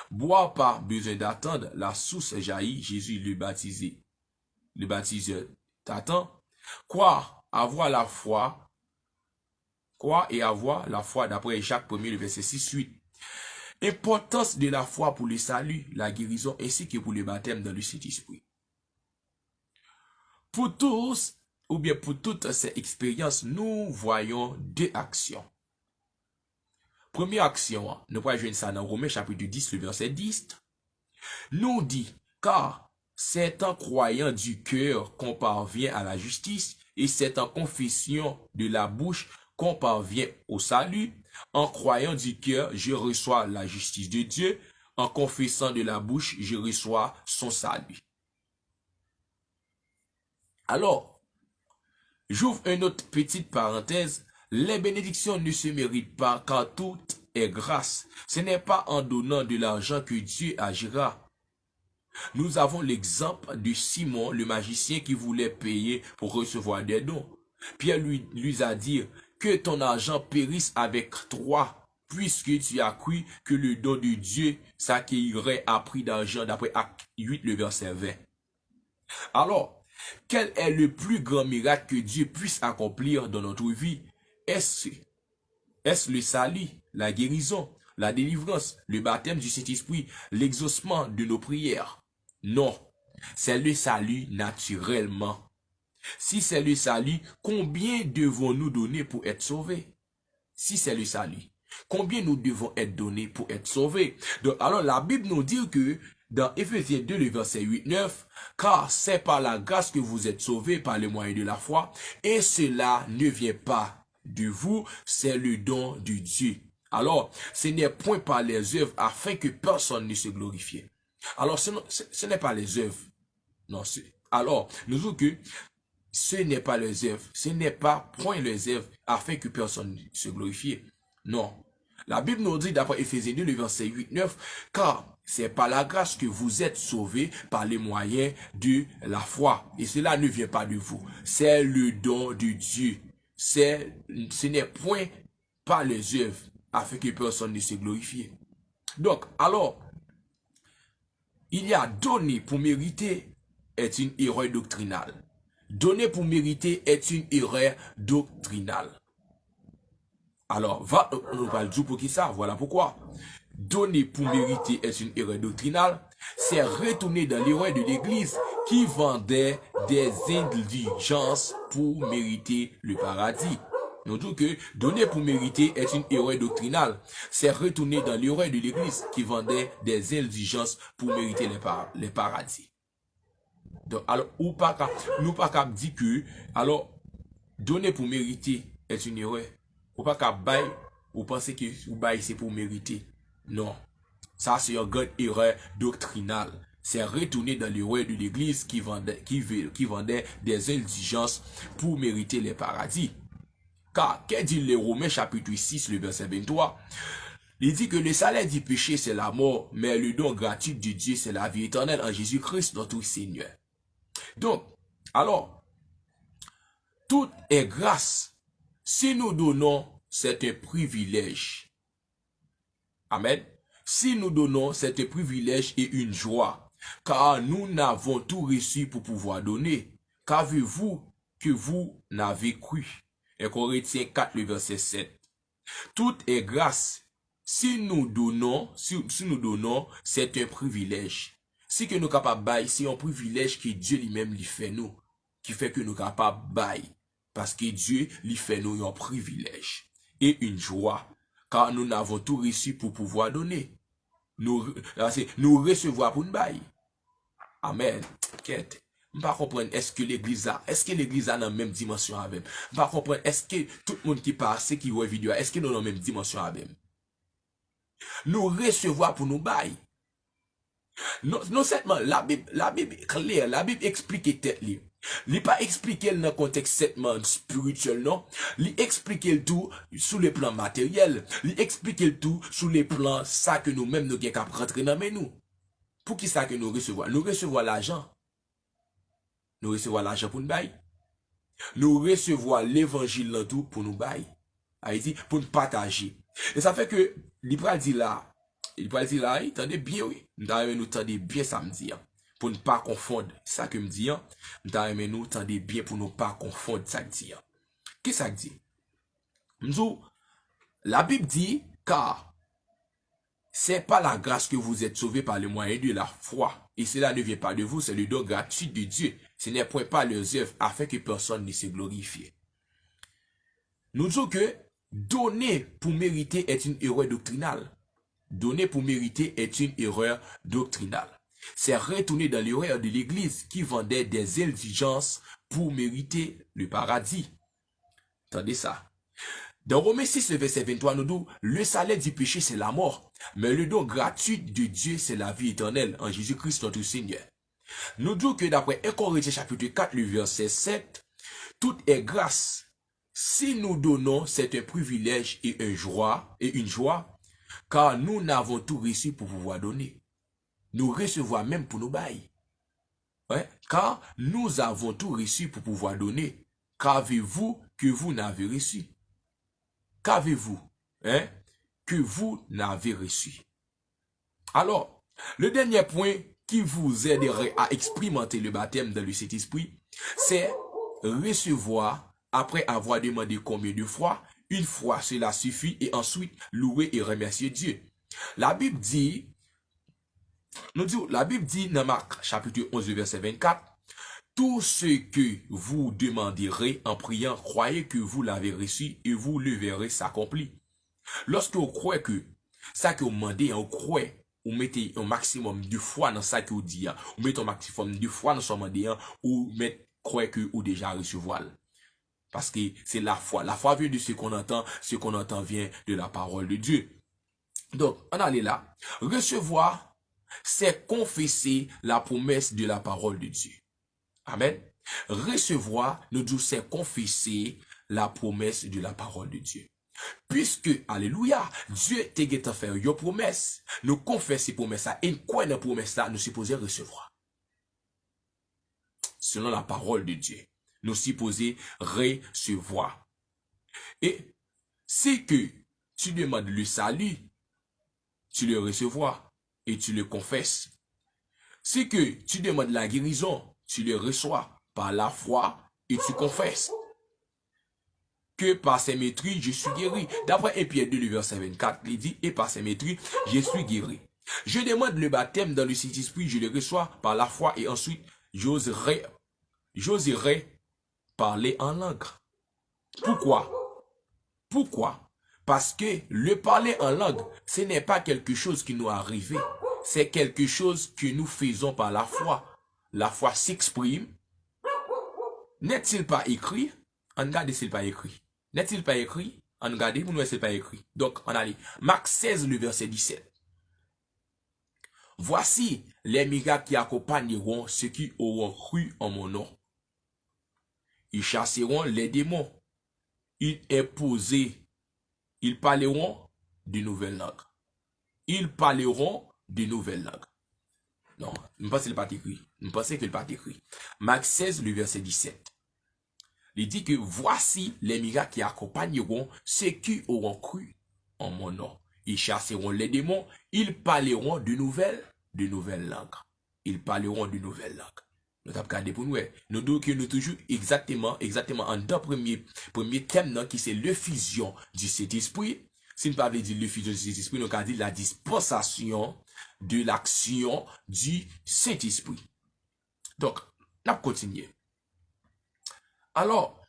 Boire pas besoin d'attendre, la source jaillit, Jésus le baptiseur t'attend. Croire, avoir la foi, croire et avoir la foi d'après Jacques 1er, le verset 6-8. Importance de la foi pour le salut, la guérison ainsi que pour le baptême dans le Saint-Esprit. Pour tous, ou bien pour toutes ces expériences, nous voyons 2 actions. Première action, nous pouvons jouer ça dans Romains chapitre 10, le verset 10. Nous dit, car c'est en croyant du cœur qu'on parvient à la justice, et c'est en confession de la bouche qu'on parvient au salut. En croyant du cœur, je reçois la justice de Dieu. En confessant de la bouche, je reçois son salut. Alors, j'ouvre une autre petite parenthèse. Les bénédictions ne se méritent pas car tout est grâce. Ce n'est pas en donnant de l'argent que Dieu agira. Nous avons l'exemple de Simon, le magicien qui voulait payer pour recevoir des dons. Pierre lui a dit que ton argent périsse avec toi, puisque tu as cru que le don de Dieu s'acquérirait à prix d'argent, d'après Acte 8, le verset 20. Alors, quel est le plus grand miracle que Dieu puisse accomplir dans notre vie? Est-ce le salut, la guérison, la délivrance, le baptême du Saint-Esprit, l'exaucement de nos prières? Non, c'est le salut naturellement. Si c'est le salut, combien devons-nous donner pour être sauvés? Si c'est le salut, combien nous devons être donnés pour être sauvés? Donc, alors la Bible nous dit que dans Éphésiens 2, le verset 8-9, car c'est par la grâce que vous êtes sauvés par le moyen de la foi, et cela ne vient pas de vous, c'est le don de Dieu. Alors, ce n'est point par les œuvres afin que personne ne se glorifie. Alors, ce n'est pas les œuvres. Non, alors, nous disons que ce n'est pas les œuvres. Ce n'est pas point les œuvres afin que personne ne se glorifie. Non. La Bible nous dit d'après Éphésiens 2, le verset 8-9, car c'est par la grâce que vous êtes sauvés par les moyens de la foi. Et cela ne vient pas de vous. C'est le don de Dieu. Ce n'est point par les œuvres afin que personne ne se glorifie. Donc, alors, il y a donner pour mériter est une erreur doctrinale. Donner pour mériter est une erreur doctrinale. Alors, on va le dire pour qui ça? Voilà pourquoi. Donner pour mériter est une erreur doctrinale. C'est retourner dans l'erreur de l'Église qui vendait des indulgences pour mériter le paradis. Nous disons que donner pour mériter est une erreur doctrinale. C'est retourner dans l'erreur de l'Église qui vendait des indulgences pour mériter les paradis. Donc, alors, nous pas qu'à dire que, alors, donner pour mériter est une erreur. Ou pas qu'à bailler, ou penser que ou bailler c'est pour mériter. Non. Ça, c'est une grande erreur doctrinale. C'est retourner dans l'erreur de l'Église qui vendait des indulgences pour mériter les paradis. Car, qu'est dit les Romains chapitre 6, le verset 23? Il dit que le salaire du péché, c'est la mort, mais le don gratuit de Dieu, c'est la vie éternelle en Jésus-Christ, notre Seigneur. Donc, alors, tout est grâce. Si nous donnons, c'est un privilège. Amen. Si nous donnons, c'est un privilège et une joie. Car nous n'avons tout reçu pour pouvoir donner. Qu'avez-vous que vous n'avez cru? Et Corinthiens 4, le verset 7. Tout est grâce. Si nous donnons, c'est un privilège. Si que nous sommes capables de bailler, c'est un privilège que Dieu lui-même lui fait nous. Qui fait que nous sommes capables de bailler. Parce que Dieu lui fait nous un privilège. Et une joie. Car nous n'avons tout reçu pour pouvoir donner. Nous recevoir pour nous bailler. Amen. Quête. Je ne comprends pas, est-ce que l'église a dans la même dimension avec moi? Je ne comprends pas, est-ce que tout le monde qui passe, qui voit la vidéo, est-ce que nous avons la même dimension avec moi? Nous recevoir pour nous bailler. Non seulement, la Bible est claire, la Bible explique tête li. Li pas expliquer dans le contexte seulement spirituel, non. Li explique tout sous le plan matériel. Li explique tout sous le plan ça que nous-mêmes nous avons rentrer dans nous. Pour qui ça que nous recevons? Nous recevons l'argent. nous recevons l'argent pour nous bailler. Nous recevons l'évangile dans tout pour nous bailler. Haïti, pour nous partager. Et ça fait que, il dit là, attendez bien, oui. Nous attendez bien samedi. Pour ne pas confondre ça que me dit. Nous attendez bien pour ne pas confondre ça que dit. Qu'est-ce que ça dit? La Bible dit, car c'est pas la grâce que vous êtes sauvés par le moyen de la foi. Et cela ne vient pas de vous, c'est le don gratuit de Dieu. Ce n'est point pas leurs œuvres afin que personne ne se glorifie. Nous disons que donner pour mériter est une erreur doctrinale. Donner pour mériter est une erreur doctrinale. C'est retourner dans l'erreur de l'Église qui vendait des indulgences pour mériter le paradis. Attendez ça. Dans Romains 6, verset 23, nous dit, le salaire du péché, c'est la mort. Mais le don gratuit de Dieu, c'est la vie éternelle en Jésus-Christ notre Seigneur. Nous disons que d'après 1 Corinthiens chapitre 4, le verset 7, tout est grâce. Si nous donnons, c'est un privilège et une joie, car nous n'avons tout reçu pour pouvoir donner. Nous recevons même pour nous bailler. Ouais? Car nous avons tout reçu pour pouvoir donner. Qu'avez-vous que vous n'avez reçu? Qu'avez-vous que vous n'avez reçu? Alors, le dernier point qui vous aiderait à expérimenter le baptême dans le Saint-Esprit, c'est recevoir après avoir demandé combien de fois. Une fois, cela suffit, et ensuite louer et remercier Dieu. La Bible dit dans Marc chapitre 11 verset 24, tout ce que vous demanderez en priant, croyez que vous l'avez reçu et vous le verrez s'accomplir. Lorsque vous croyez que ça que vous demandez, vous croyez, vous mettez un maximum de foi dans ça que vous dites, vous mettez un maximum de foi dans ce que vous demandez, ou croyez que vous déjà recevoir. Parce que c'est la foi. La foi vient de ce qu'on entend vient de la parole de Dieu. Donc, on allait là. Recevoir, c'est confesser la promesse de la parole de Dieu. Amen. Recevoir, nous disons, c'est confesser la promesse de la parole de Dieu. Puisque, alléluia, Dieu t'a fait une promesse, nous confessons ces promesses là, et quoi dans promesse là, nous supposons recevoir. Selon la parole de Dieu, nous supposons recevoir. Et c'est que tu demandes le salut, tu le recevras et tu le confesses. C'est que tu demandes la guérison, tu le reçois par la foi et tu confesses. Que par ses maîtrises, je suis guéri. D'après 1 Pierre 2, le verset 24, il dit, et par ses maîtrises, je suis guéri. Je demande le baptême dans le Saint-Esprit, je le reçois par la foi et ensuite, j'oserai parler en langue. Pourquoi? Parce que le parler en langue, ce n'est pas quelque chose qui nous arrive. C'est quelque chose que nous faisons par la foi. La foi s'exprime. N'est-il pas écrit? On regarde s'il n'est pas écrit. N'est-il pas écrit? On regarde pour nous s'il n'est pas écrit. Donc, on a dit, Marc 16, le verset 17. Voici les miracles qui accompagneront ceux qui auront cru en mon nom. Ils chasseront les démons. Ils parleront de nouvelles langues. Ils parleront de nouvelles langues. Non, je ne pense qu'il n'est pas écrit. Je pense qu'il n'est pas écrit. Marc 16, le verset 17. Il dit que voici les miracles qui accompagneront ceux qui auront cru en mon nom. Ils chasseront les démons. Ils parleront de nouvelles langues. Ils parleront de nouvelles langues. Nous avons regardé pour nous. Nous devons que nous toujours exactement en deux premier thème qui c'est l'effusion du Saint-Esprit. Si nous ne parlons pas de l'effusion du Saint-Esprit, nous avons dit la dispensation de l'action du Saint-Esprit. Donc, nous continuons. Alors,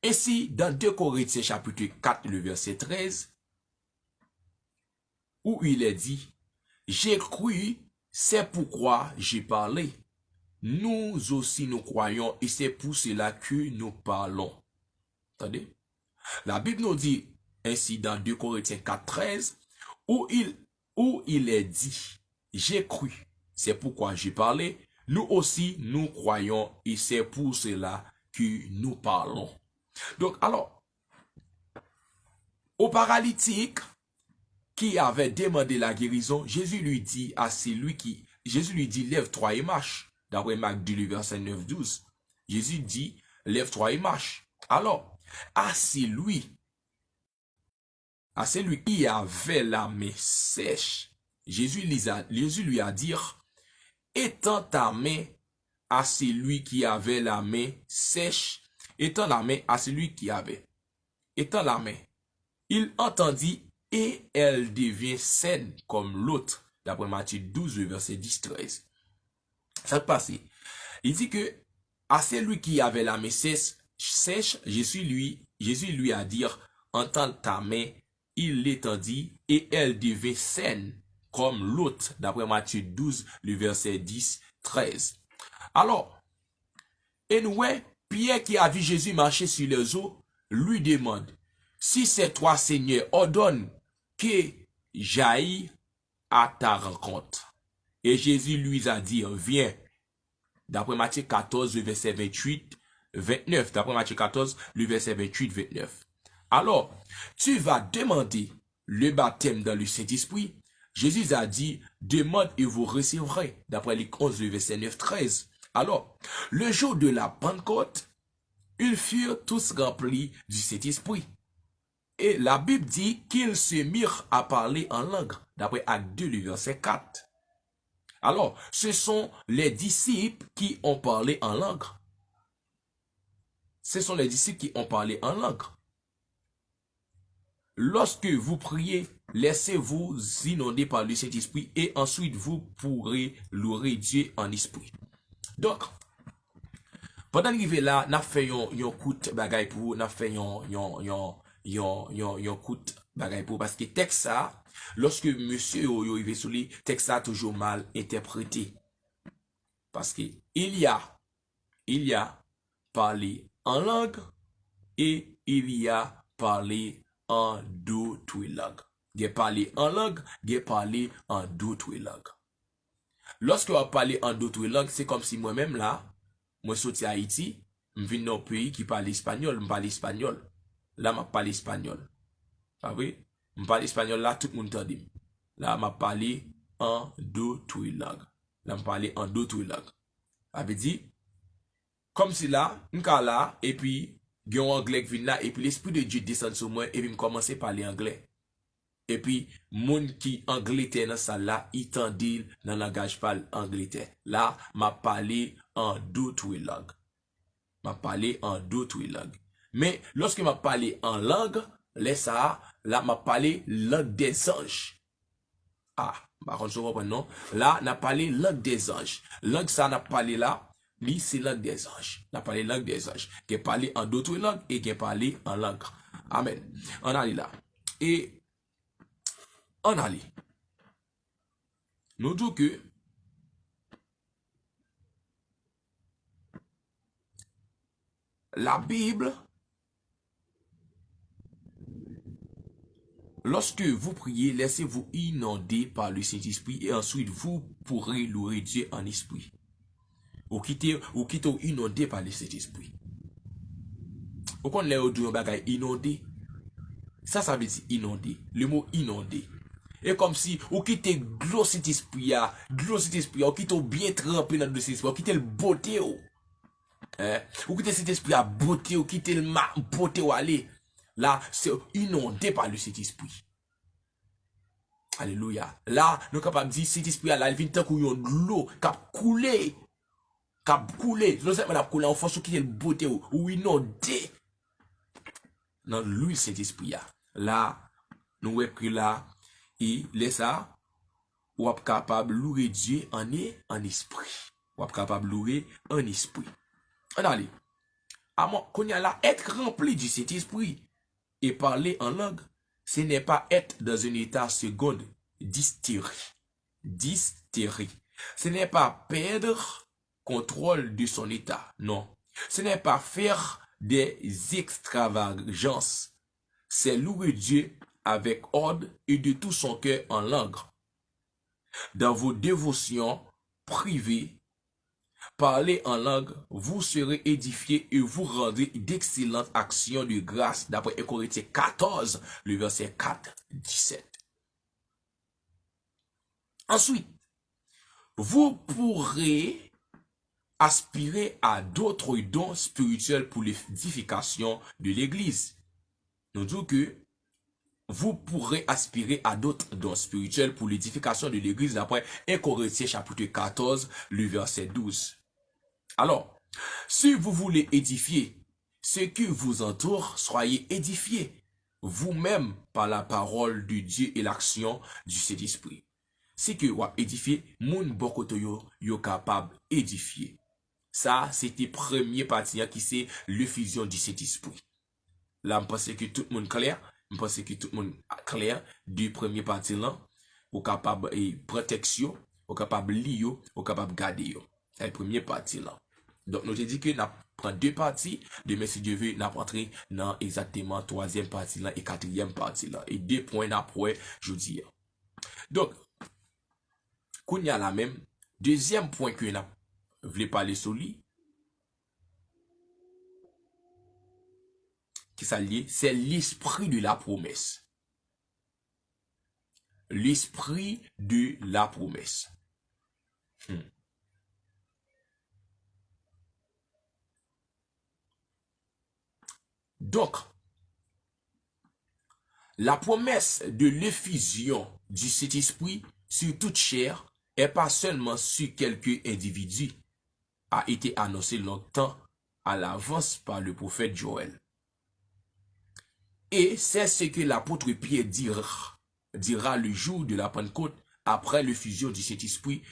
ici, dans 2 Corinthiens chapitre 4, le verset 13, où il est dit, j'ai cru, c'est pourquoi j'ai parlé. Nous aussi nous croyons et c'est pour cela que nous parlons. Attendez. La Bible nous dit ainsi dans 2 Corinthiens 4, 13, où il est dit, j'ai cru, c'est pourquoi j'ai parlé. Nous aussi nous croyons et c'est pour cela que nous parlons. Donc alors, au paralytique qui avait demandé la guérison, Jésus lui dit, lève-toi et marche. D'après Marc 2, le verset 9-12, Jésus dit, lève-toi et marche. Alors, à celui qui avait la main sèche, Jésus lui a dit, étends ta main à celui qui avait la main sèche, étends la main à celui qui avait. Étends la main. Il entendit et elle devient saine comme l'autre. D'après Matthieu 12, verset 10-13. Ça se passe. Il dit que à celui qui avait la main sèche, Jésus lui a dit, entends ta main. Il l'étendit et elle devint saine comme l'autre. D'après Matthieu 12, le verset 10-13. Alors, et nous, Pierre qui a vu Jésus marcher sur les eaux, lui demande, si c'est toi, Seigneur, ordonne que j'aille à ta rencontre. Et Jésus lui a dit, viens. D'après Matthieu 14, le verset 28-29. D'après Matthieu 14, le verset 28-29. Alors, tu vas demander le baptême dans le Saint-Esprit. Jésus a dit, demande et vous recevrez. D'après Luc 11, le verset 9-13. Alors, le jour de la Pentecôte, ils furent tous remplis du Saint-Esprit. Et la Bible dit qu'ils se mirent à parler en langue, d'après Acte 2, le verset 4. Alors, ce sont les disciples qui ont parlé en langue. Ce sont les disciples qui ont parlé en langue. Lorsque vous priez, laissez-vous inonder par le Saint-Esprit et ensuite vous pourrez louer Dieu en esprit. Donc, pendant l'arrivée là, nous avons fait un coup de bagay pour vous, nous avons fait un coup de bagay pour parce que texte ça, lorsque monsieur yo arrivé sur lui, texte ça toujours mal interprété. Parce que il y a parlé en langue et il y a parlé en d'autres langues. Il y a parlé en langue, il y a parlé en d'autres langues. Lorsque on parle en d'autres langues, c'est comme si moi-même là, moi sorti à Haïti, je viens dans un pays qui parle espagnol, je parle espagnol. Là, je parle espagnol. Vous voyez? Je parle espagnol là, tout le monde entend. Là, je parle en d'autres langues. Là, je parle en d'autres langues. Ça veut dire, comme si là, je suis là, et puis, il y a un anglais qui vient là, et puis l'Esprit de Dieu descend sur moi, et puis je commence à parler anglais. Et puis, moun qui Angleterre dans ça là, il tendit dans le langage parle Angleterre. Là, m'a parlé en d'autres langues. M'a parlé en d'autres langues. Mais lorsque m'a parlé en langue, là m'a parlé langue des anges. Ah, par contre, je comprends non. Là, n'a parlé langue des anges. Langue ça n'a parlé là, lui c'est langue des anges. N'a parlé langue des anges. Qui parlé en d'autres langues et qui parlé en langue. Amen. On allait là. Et on allait. Nous disons que la Bible, lorsque vous priez, laissez-vous inonder par le Saint-Esprit et ensuite vous pourrez louer Dieu en esprit. Ou quitter inondé par le Saint-Esprit. Vous connaissez un bagage inondé? Ça veut dire inondé. Le mot inondé. Et comme si, ou quitte glos cet esprit, ou quitte bien trempé dans le Saint-Esprit, ou quitte le beauté, ou quitte cet esprit à beauté, ou quitte le beauté ou aller. Là, c'est inondé par le Saint-Esprit. Alléluia. Là, nous sommes capables de dire, cet esprit là, il vient tant qu'il y a de l'eau, qui a coulé. Non seulement la coulé, en force, ou quitte le beauté, ou inondé. Dans lui, cet esprit là, nous voyons que là, et laisse ça, ou êtes capable de louer Dieu en esprit. Ou êtes capable de louer en esprit. On allez. Quand il y a là, être rempli du Saint-Esprit et parler en langue, ce n'est pas être dans un état seconde d'hystérie. Ce n'est pas perdre contrôle de son état. Non. Ce n'est pas faire des extravagances. C'est louer Dieu avec ordre et de tout son cœur en langue. Dans vos dévotions privées, parlez en langue, vous serez édifiés et vous rendrez d'excellentes actions de grâce, d'après Corinthiens 14, le verset 4-17. Ensuite, vous pourrez aspirer à d'autres dons spirituels pour l'édification de l'Église. Nous disons que vous pourrez aspirer à d'autres dons spirituels pour l'édification de l'Église d'après 1 Corinthiens chapitre 14, le verset 12. Alors, si vous voulez édifier ce qui vous entoure, soyez édifiés vous-même par la parole de Dieu et l'action du Saint-Esprit. C'est que vous édifiez, moun bokoto yo capable d'édifier. Ça, c'était premier partie qui c'est l'effusion du Saint-Esprit. Là, je pense que tout le monde clair. Je pense que tout le monde clair du premier partie là. Ou capable de protection, ou capable de lire, ou capable de garder. C'est le premier partie là. Donc, nous avons dit que nous prenons deux parties. Demain, si Dieu veut, nous rentrons dans exactement troisième partie là et quatrième partie là. Et 2 points après, je dis. Donc, quand il y a la même, deuxième point que nous voulons parler sur lui, qui s'allie, c'est l'esprit de la promesse. L'esprit de la promesse. Donc, la promesse de l'effusion du Saint-Esprit sur toute chair et pas seulement sur quelques individus a été annoncée longtemps à l'avance par le prophète Joël. Et c'est ce que l'apôtre Pierre dira le jour de la Pentecôte après l'effusion du Saint-Esprit.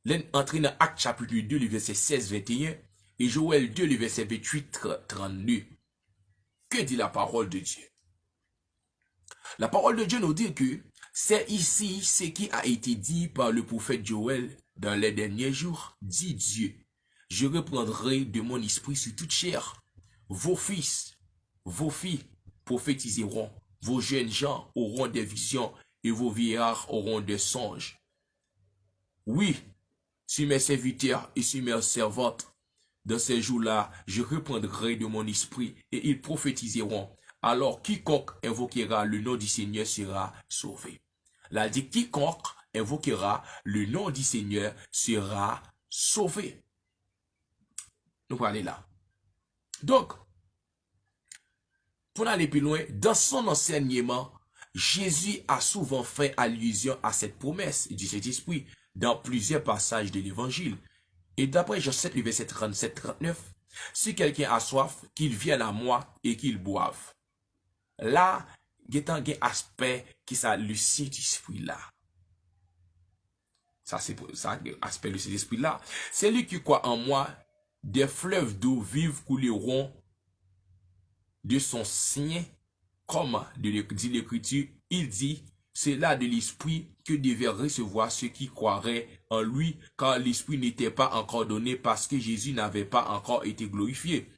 L'entrée dans Actes chapitre 2, le verset 16-21 et Joël 2, le verset 28-32. Que dit la parole de Dieu? La parole de Dieu nous dit que c'est ici ce qui a été dit par le prophète Joël dans les derniers jours, dit Dieu. Je reprendrai de mon esprit sur toute chair. Vos fils, vos filles prophétiseront, vos jeunes gens auront des visions et vos vieillards auront des songes. Oui, sur mes serviteurs et sur mes servantes, dans ces jours-là, je reprendrai de mon esprit et ils prophétiseront. Alors quiconque invoquera le nom du Seigneur sera sauvé. Là dit quiconque invoquera le nom du Seigneur sera sauvé. Nous allons aller là. Donc, pour aller plus loin, dans son enseignement, Jésus a souvent fait allusion à cette promesse du Saint-Esprit dans plusieurs passages de l'Évangile. Et d'après Jean 7, le verset 37-39, si quelqu'un a soif, qu'il vienne à moi et qu'il boive. Là, il y a un aspect qui est le Saint-Esprit là. Ça, c'est ça, l'aspect du Saint-Esprit là. C'est lui qui croit en moi, des fleuves d'eau vive couleront de son sein, comme dit l'Écriture, il dit, c'est là de l'Esprit que devaient recevoir ceux qui croiraient en lui, car l'Esprit n'était pas encore donné parce que Jésus n'avait pas encore été glorifié.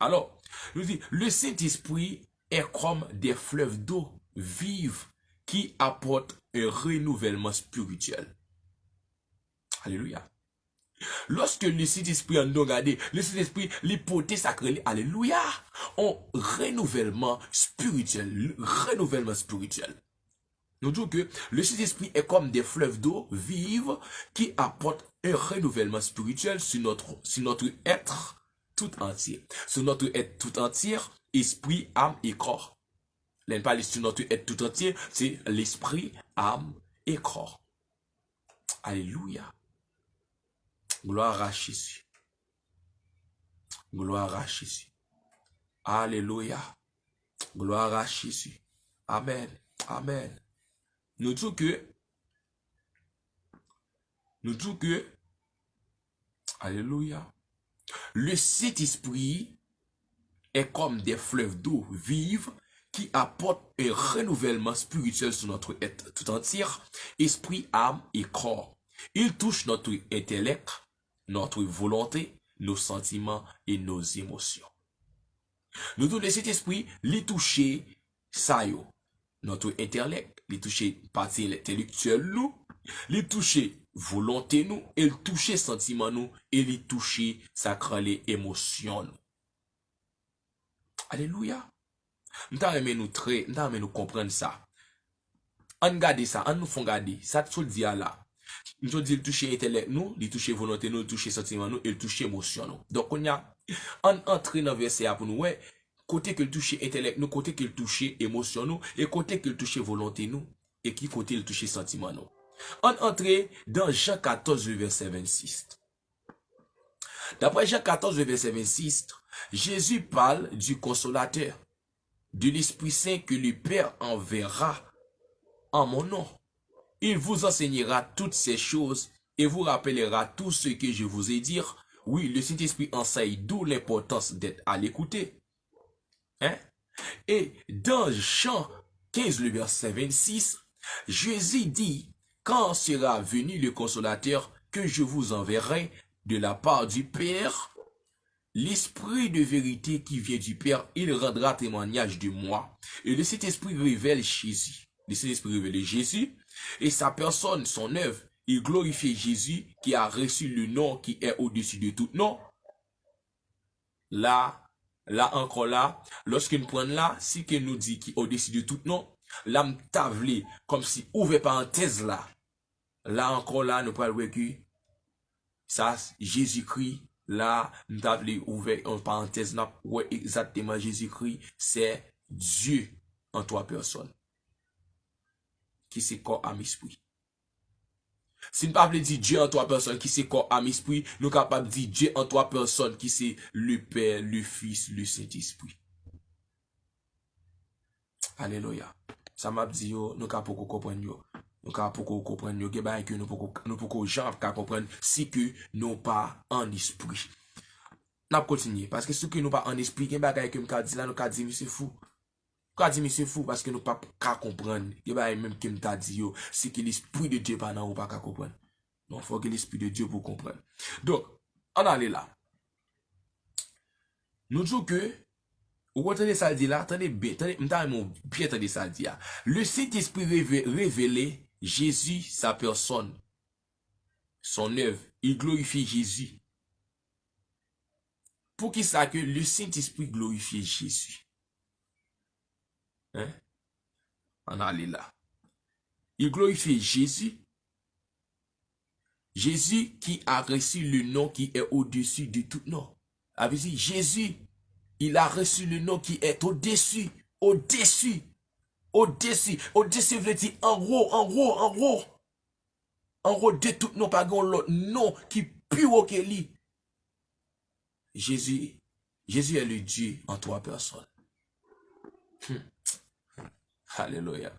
Alors, je dis, le Saint-Esprit est comme des fleuves d'eau vive qui apportent un renouvellement spirituel. Alléluia. Lorsque le Saint-Esprit en nous regarde, le Saint-Esprit l'hypothèse sacrée, alléluia, un renouvellement spirituel, Nous disons que le Saint-Esprit est comme des fleuves d'eau vive qui apportent un renouvellement spirituel sur notre être tout entier. Sur notre être tout entier, esprit, âme et corps. Là, on parle sur notre être tout entier, c'est l'esprit, âme et corps. Alléluia. Gloire à Jésus. Gloire à Jésus. Alléluia. Gloire à Jésus. Amen. Amen. Nous disons que, alléluia, le Saint-Esprit est comme des fleuves d'eau vive qui apportent un renouvellement spirituel sur notre être tout entier, esprit, âme et corps. Il touche notre intellect, notre volonté, nos sentiments et nos émotions. Nous disons que cet esprit, les toucher, ça y est, notre intellect, les toucher partie intellectuelle nous, les toucher volonté nous, et les toucher sentiment nous, et les toucher sacré émotions nous. Alléluia. Nous nous comprendre ça. On garde ça, on nous font garder. Ça tout dit là. Nous avons dit le toucher intellect nous, le toucher volonté nous, le toucher sentiment nous, et le toucher émotion nous. Donc, on y a, on entre dans le verset pour nous, ouais, côté que le toucher intellect nous, côté que le toucher émotion nous, et côté que le toucher volonté nous, et qui côté le toucher sentiment nous. On entre dans Jean 14, verset 26. D'après Jean 14, verset 26, Jésus parle du consolateur, de l'Esprit Saint que le Père enverra en mon nom. Il vous enseignera toutes ces choses et vous rappellera tout ce que je vous ai dit. Oui, le Saint-Esprit enseigne, d'où l'importance d'être à l'écouter. Hein? Et dans Jean 15, le verset 26, Jésus dit, quand sera venu le consolateur que je vous enverrai de la part du Père, l'Esprit de vérité qui vient du Père, il rendra témoignage de moi. Et le Saint-Esprit révèle Jésus. Le Saint-Esprit révèle Jésus et sa personne, son œuvre. Il glorifie Jésus qui a reçu le nom qui est au-dessus de tout nom. Là encore là, lorsque nous prenons là, si que nous dit qui est au-dessus de tout nom, là me tavelé comme si ouvert parenthèse là. Là encore là, nous parlons que ça, Jésus-Christ, là, nous avons ouvert en parenthèse là, ouais, exactement Jésus-Christ, c'est Dieu en trois personnes. Qui c'est corps, âme, esprit. Si nous ne pouvons pas dire Dieu en trois personnes, qui c'est corps, âme, esprit, nous sommes capables de dire Dieu en trois personnes, qui c'est le Père, le Fils, le Saint-Esprit. Alléluia. Ça m'a dit, nous sommes capables de comprendre. Nous sommes capables de comprendre. Nous sommes capables de comprendre si que nous pas en esprit. Nous continuons. Parce que ce que nous pas en esprit, nous sommes dit là, nous sommes dit, mais c'est fou. Quand dit, mais c'est fou parce que nous pas qu'à comprendre. Il y a même qui m'a dit, c'est que l'Esprit de Dieu pas dans ou pas qu'à comprendre. Donc, il faut que l'Esprit de Dieu pour comprendre. Donc, on allait là. Nous disons que, vous entendez ça dit là, attendez bien, bien attendez ça dit là. Le Saint-Esprit révélé Jésus, sa personne, son œuvre, il glorifie Jésus. Pour qui ça que le Saint-Esprit glorifie Jésus? Hein? On allait là. Il glorifie Jésus. Jésus qui a reçu le nom qui est au-dessus de tout nom. Avait dit Jésus, il a reçu le nom qui est au-dessus, au-dessus, au-dessus, au-dessus veut dire en haut de tout nom, pas l'autre nom qui plus haut que lui. Jésus est le Dieu en trois personnes. Alléluia.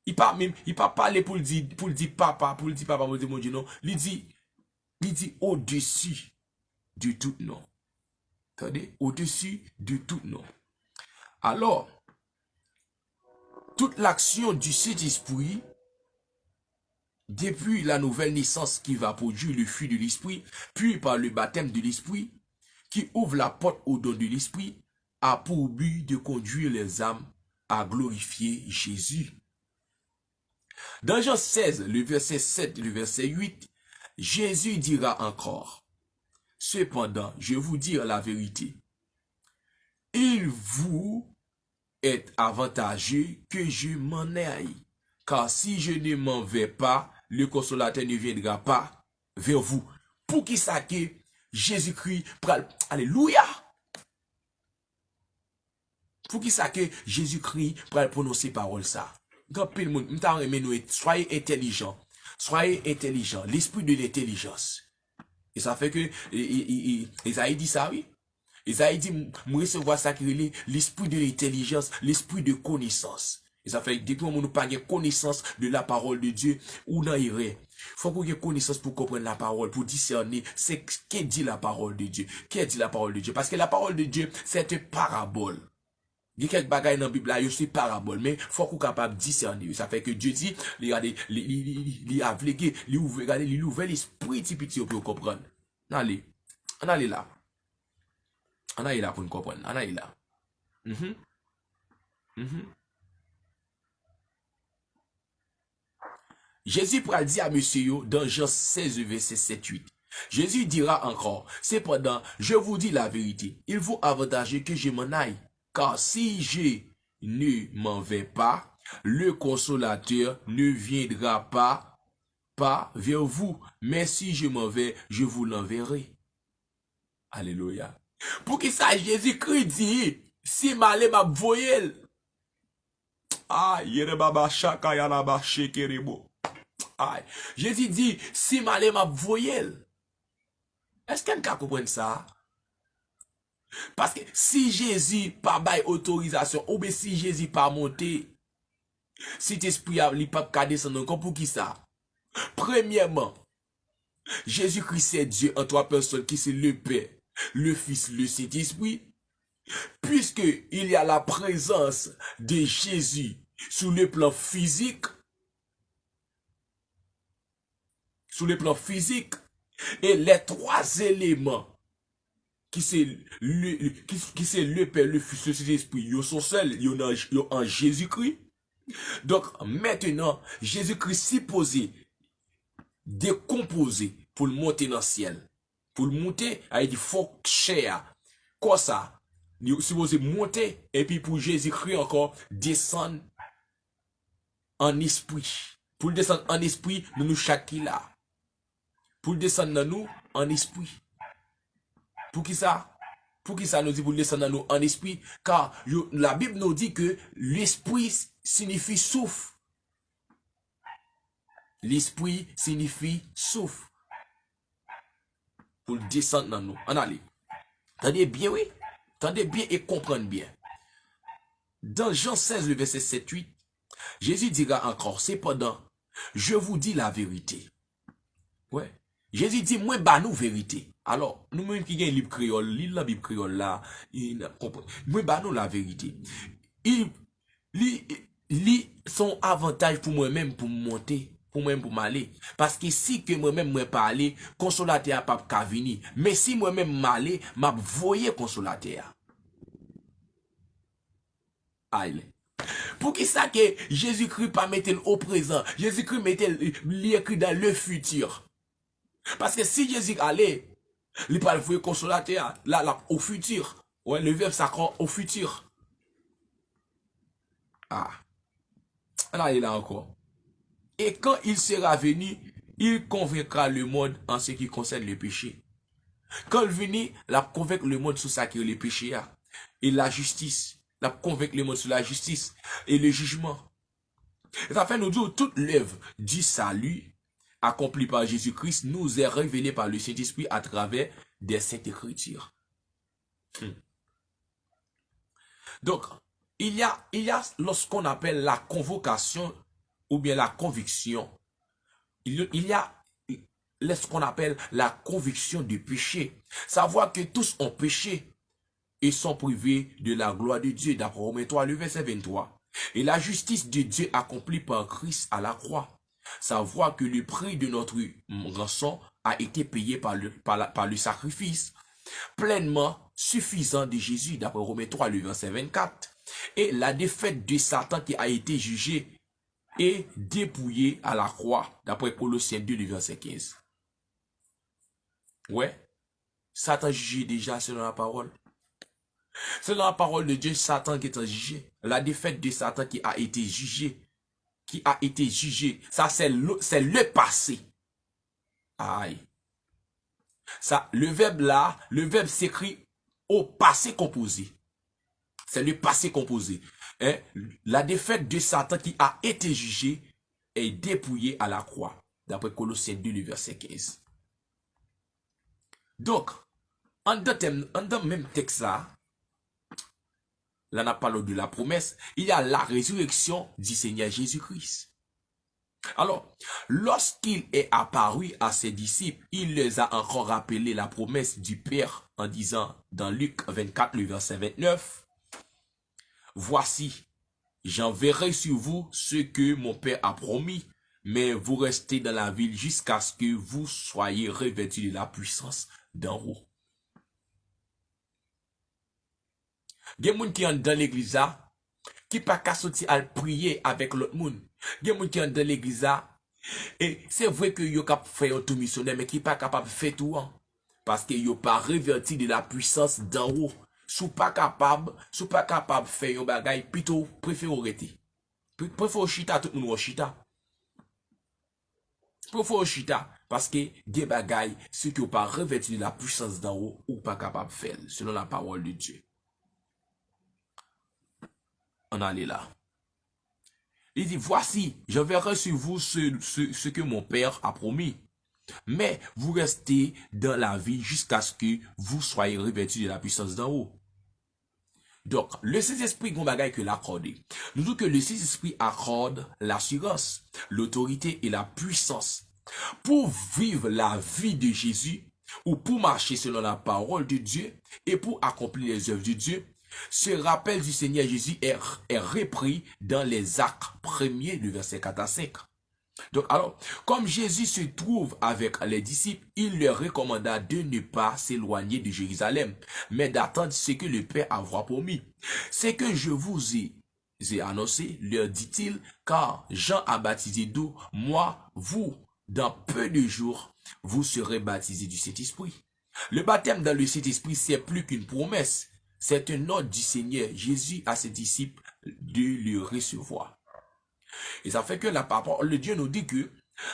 Il pas parler pour le dire papa, pour le dire mon Dieu, non. Il dit au-dessus de tout nom. Attendez, au-dessus de tout nom. Alors, toute l'action du Saint-Esprit, depuis la nouvelle naissance qui va produire le fruit de l'Esprit, puis par le baptême de l'Esprit, qui ouvre la porte au don de l'Esprit, a pour but de conduire les âmes à glorifier Jésus. Dans Jean 16, le verset 7 et le verset 8, Jésus dira encore, « Cependant, je vous dis la vérité, il vous est avantageux que je m'en aille, car si je ne m'en vais pas, le consolateur ne viendra pas vers vous. » Pour qui ça que Jésus-Christ pral, alléluia. Pour qui ça que Jésus-Christ pral prononcer parole ça. Soyez intelligents. Soyez intelligents. L'esprit de l'intelligence. Et ça fait que Isaïe dit ça, oui. Isaïe dit, moi recevoir ça qui est l'esprit de l'intelligence, l'esprit de connaissance. Et ça fait que depuis qu'on n'a pas de connaissance de la parole de Dieu, ou dans il faut qu'on ait connaissance pour comprendre la parole, pour discerner ce qu'est dit la parole de Dieu. Qu'est dit la parole de Dieu? Parce que la parole de Dieu, c'est une parabole. Il y a quelques bagailles dans la Bible là, c'est parabole, mais faut qu'on soit capable de discerner. Ça fait que Dieu dit, regardez, il ouvre l'esprit petit pour comprendre. Allez, on allez là. On allez là pour nous comprendre. On allez là. Jésus pourra dire à monsieur dans Jean 16, verset 7-8. Jésus dira encore, cependant, je vous dis la vérité, il vous avantage que je m'en aille. Car si je ne m'en vais pas, le consolateur ne viendra pas pas vers vous, mais si je m'en vais, je vous l'enverrai. Alléluia. Pour qui ça, Jésus-Christ dit, si m'allez m'a voyel. Ah, yere baba chaka yana ba shekerebo. Ah, Jésus dit, si m'allez m'a voyel. Est-ce qu'elle peut comprendre ça? Parce que si Jésus pas bail autorisation, ou bien si Jésus pas monté, si t'esprit a li pas ka descendre encore pour qui ça? Premièrement, Jésus-Christ c'est Dieu en trois personnes qui c'est le Père, le Fils, le Saint-Esprit. Puisque il y a la présence de Jésus sur le plan physique, et les trois éléments qui c'est le Père, le Fils, le Saint-Esprit, ils sont seuls, ils sont en Jésus-Christ. Donc maintenant, Jésus-Christ supposé décomposer pour le monter dans le ciel. Pour le monter, il dit faut cher. Quoi ça? Il est supposé monter et puis pour Jésus-Christ encore descendre en esprit. Pour descendre en esprit, nous chaque là. Pour descendre dans nous en esprit. Pour qui ça? Pour qui ça nous dit pour descendre dans nous en esprit? Car la Bible nous dit que l'esprit signifie souffle. L'esprit signifie souffle. Pour descendre dans nous. En allez. Tendez bien, oui. Tendez bien et comprenez bien. Dans Jean 16, le verset 7-8, Jésus dira encore, cependant, je vous dis la vérité. Ouais. Jésus dit, moi, bah nous vérité. Alors, nous-mêmes qui gagnons le Bible créole, l'île la Bible créole là, moi, bah nous la vérité. Il son avantage pour moi-même pour monter, pour moi-même pour m'aller. Parce que si que moi-même moi pas aller, consolateur pas qu'à venir. Mais si moi-même m'aller, m'a voyer consolateur. Aïe. Pour qui ça que Jésus-Christ pas mettre au présent, Jésus-Christ mettait l'écrit dans le futur. Parce que si Jésus allait, il pas le consolateur là au futur. Ouais, le verbe s'accorde au futur. Ah. Là, il est là encore. Et quand il sera venu, il convaincra le monde en ce qui concerne le péché. Quand il vient, il convaincre le monde sur ça qui est le péché et la justice. Il convaincre le monde sur la justice et le jugement. Et ça fait nous dire toute l'œuvre du salut accomplie par Jésus-Christ nous est révélée par le Saint-Esprit à travers des Saintes Écritures. Donc, il y a lorsqu'on appelle la convocation ou bien la conviction, il y a ce qu'on appelle la conviction du péché. Savoir que tous ont péché et sont privés de la gloire de Dieu, d'après Romains 3, le verset 23. Et la justice de Dieu accomplie par Christ à la croix. Savoir que le prix de notre rançon a été payé par le sacrifice pleinement suffisant de Jésus, d'après Romains 3, le verset 24. Et la défaite de Satan qui a été jugé et dépouillé à la croix, d'après Colossiens 2, le verset 15. Ouais, Satan jugé déjà selon la parole. Selon la parole de Dieu, Satan qui est jugé. La défaite de Satan qui a été jugé. Ça, c'est le passé. Aïe. Ça, le verbe s'écrit au passé composé. C'est le passé composé. Hein? La défaite de Satan qui a été jugé est dépouillée à la croix. D'après Colossiens 2, le verset 15. Donc, en dans même texte là, on a parlé de la promesse, il y a la résurrection du Seigneur Jésus-Christ. Alors, lorsqu'il est apparu à ses disciples, il les a encore rappelé la promesse du Père en disant dans Luc 24, le verset 29, « Voici, j'enverrai sur vous ce que mon Père a promis, mais vous restez dans la ville jusqu'à ce que vous soyez revêtus de la puissance d'en haut. » Il y a des gens qui sont dans l'église qui pas qu'à sortir à prier avec l'autre monde. Il y a des gens qui sont dans l'église et c'est vrai que yo cap faire tout missionnaire mais qui pas capable de faire tout parce que yo pas revêtu de la puissance d'en haut. Sou pas capable de faire un bagay plutôt préféré arrêter. Préféré chita tout le monde chita. Pour chita, parce que des bagailles, ceux qui n'ont pas revêtu de la puissance d'en haut, ou pas capable de faire, selon la parole de Dieu. On allait là. Il dit, voici, je verrai sur vous ce que mon Père a promis. Mais vous restez dans la vie jusqu'à ce que vous soyez revêtus de la puissance d'en haut. Donc, le Saint-Esprit, gon bagay que l'accorde. Nous disons que le Saint-Esprit accorde l'assurance, l'autorité et la puissance pour vivre la vie de Jésus ou pour marcher selon la parole de Dieu et pour accomplir les œuvres de Dieu. Ce rappel du Seigneur Jésus est repris dans les Actes 1er, du verset 4 à 5. Donc alors, comme Jésus se trouve avec les disciples, il leur recommanda de ne pas s'éloigner de Jérusalem, mais d'attendre ce que le Père aura promis. C'est que je vous ai annoncé, leur dit-il, car Jean a baptisé d'eau, moi, vous, dans peu de jours, vous serez baptisés du Saint-Esprit. Le baptême dans le Saint-Esprit, c'est plus qu'une promesse, c'est un ordre du Seigneur Jésus à ses disciples de le recevoir. Et ça fait que la parole de Dieu nous dit que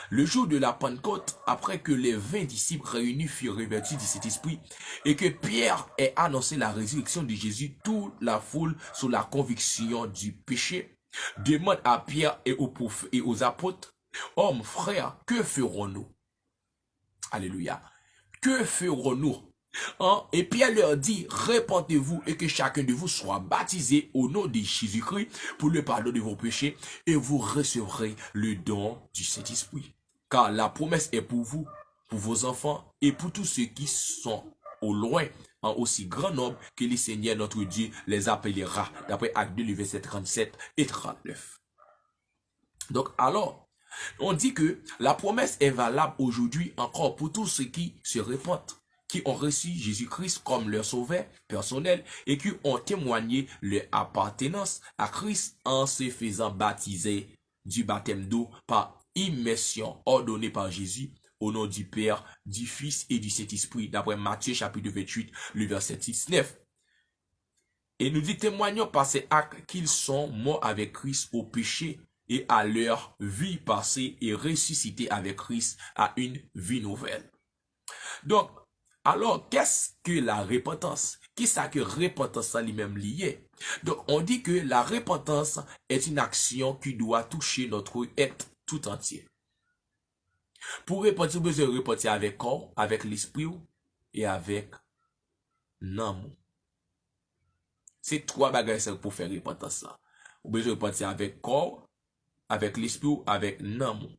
le jour de la Pentecôte, après que les 20 disciples réunis furent revêtus de cet esprit, et que Pierre ait annoncé la résurrection de Jésus, toute la foule, sous la conviction du péché, demande à Pierre et aux apôtres, hommes, frères, que ferons-nous? Alléluia. Que ferons-nous? Et Pierre leur dit, répentez-vous et que chacun de vous soit baptisé au nom de Jésus-Christ pour le pardon de vos péchés et vous recevrez le don du Saint-Esprit. Car la promesse est pour vous, pour vos enfants et pour tous ceux qui sont au loin, en aussi grand nombre que le Seigneur notre Dieu les appellera. D'après Acte 2, verset 37 et 39. Donc alors, on dit que la promesse est valable aujourd'hui encore pour tous ceux qui se répandent, qui ont reçu Jésus-Christ comme leur sauveur personnel et qui ont témoigné leur appartenance à Christ en se faisant baptiser du baptême d'eau par immersion ordonnée par Jésus au nom du Père, du Fils et du Saint-Esprit, d'après Matthieu chapitre 28, le verset 19. Et nous dit témoignons par ces actes qu'ils sont morts avec Christ au péché et à leur vie passée et ressuscités avec Christ à une vie nouvelle. Donc, alors, qu'est-ce que la repentance? Qu'est-ce que repentance à lui-même lié? Donc, on dit que la repentance est une action qui doit toucher notre être tout entier. Pour repentir, vous devez repentir avec corps, avec l'esprit et avec l'âme. C'est trois bagages pour faire repentance. Vous devez repentir avec corps, avec l'esprit, avec l'âme.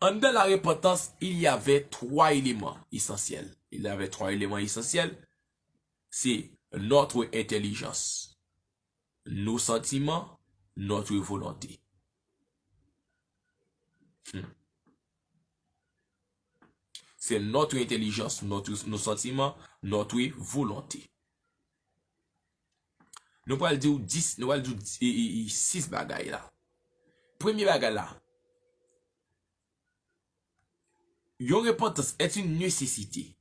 En dans la repentance, il y avait trois éléments essentiels. Il y avait trois éléments essentiels. C'est notre intelligence, nos sentiments, notre volonté. C'est notre intelligence, nos sentiments, notre volonté. Nous allons dire 10, nous allons dire 6 bagailles là. Premier bagaille là. Your repentance est une nécessité.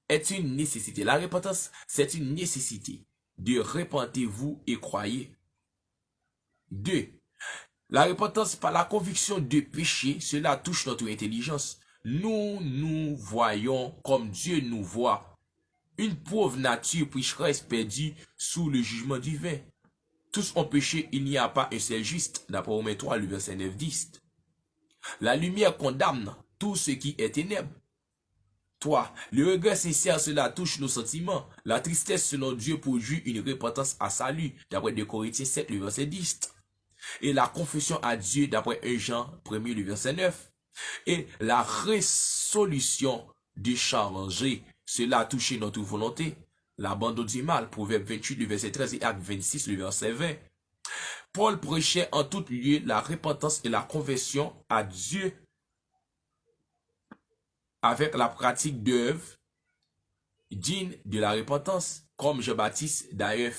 Est une nécessité. La repentance, c'est une nécessité. De repentez-vous et croyez. 2. La repentance par la conviction de péché, cela touche notre intelligence. Nous voyons comme Dieu nous voit. Une pauvre nature pécheresse perdue sous le jugement divin. Tous ont péché, il n'y a pas un seul juste. D'après Romains 3, le verset 9-10. La lumière condamne tout ce qui est ténèbres. 3. Le regret sincère, cela touche nos sentiments. La tristesse selon Dieu produit une repentance à salut. D'après 2 Corinthiens 7, le verset 10. Et la confession à Dieu, d'après 1 Jean 1, le verset 9. Et la résolution de changer, cela a touché notre volonté. L'abandon du mal, Proverbe 28, le verset 13 et Acte 26, le verset 20. Paul prêchait en tout lieu la repentance et la conversion à Dieu avec la pratique d'œuvres dignes de la repentance, comme Jean-Baptiste d'ailleurs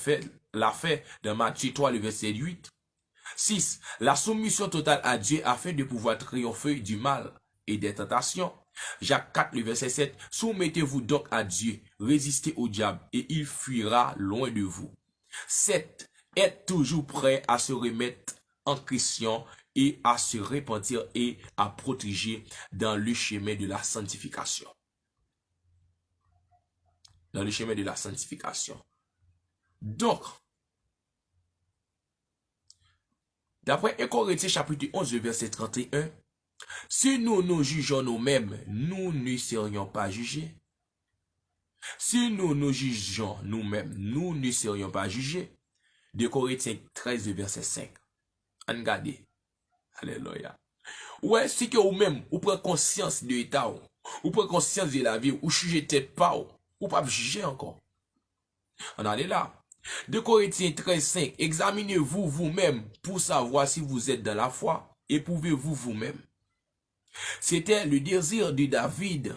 l'a fait dans Matthieu 3, le verset 8. 6. La soumission totale à Dieu afin de pouvoir triompher du mal et des tentations. Jacques 4, le verset 7. Soumettez-vous donc à Dieu, résistez au diable et il fuira loin de vous. 7. Êtes toujours prêt à se remettre en question et à se repentir et à protéger dans le chemin de la sanctification. Dans le chemin de la sanctification. Donc, d'après 1 Corinthiens chapitre 11, verset 31, si nous nous jugeons nous-mêmes, nous ne serions pas jugés. Si nous nous jugeons nous-mêmes, nous ne serions pas jugés. 2 Corinthiens 13, verset 5. Regardez. Alléluia. Ouais, c'est que vous-même, vous prenez conscience de l'état, vous prenez conscience de la vie, vous jugez tête pas, ou pas juger encore. On en est là. 2 Corinthiens 13, 5. Examinez-vous vous-même pour savoir si vous êtes dans la foi. Éprouvez-vous vous-même. C'était le désir de David.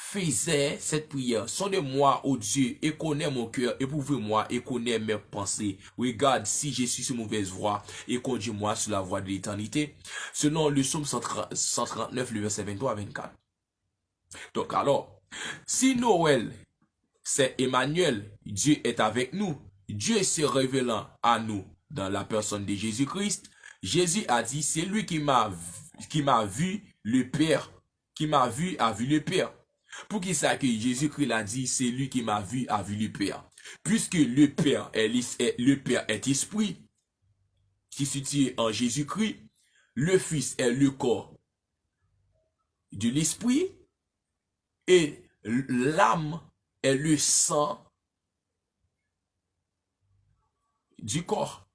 Faisait cette prière. Sondez-moi, ô Dieu, et connais mon cœur. Éprouvez-moi et connais mes pensées. Regarde si je suis sur mauvaise voie et conduis-moi sur la voie de l'éternité. Selon le psaume 139, le verset 23 à 24. Donc alors, si Noël, c'est Emmanuel, Dieu est avec nous. Dieu se révélant à nous dans la personne de Jésus-Christ. Jésus a dit, c'est lui qui m'a vu le Père. Qui m'a vu, a vu le Père. Pour qui ça que Jésus-Christ a dit, c'est lui qui m'a vu, a vu le Père. Puisque le Père est esprit, qui se tient en Jésus-Christ, le Fils est le corps de l'esprit, et l'âme est le sang du corps.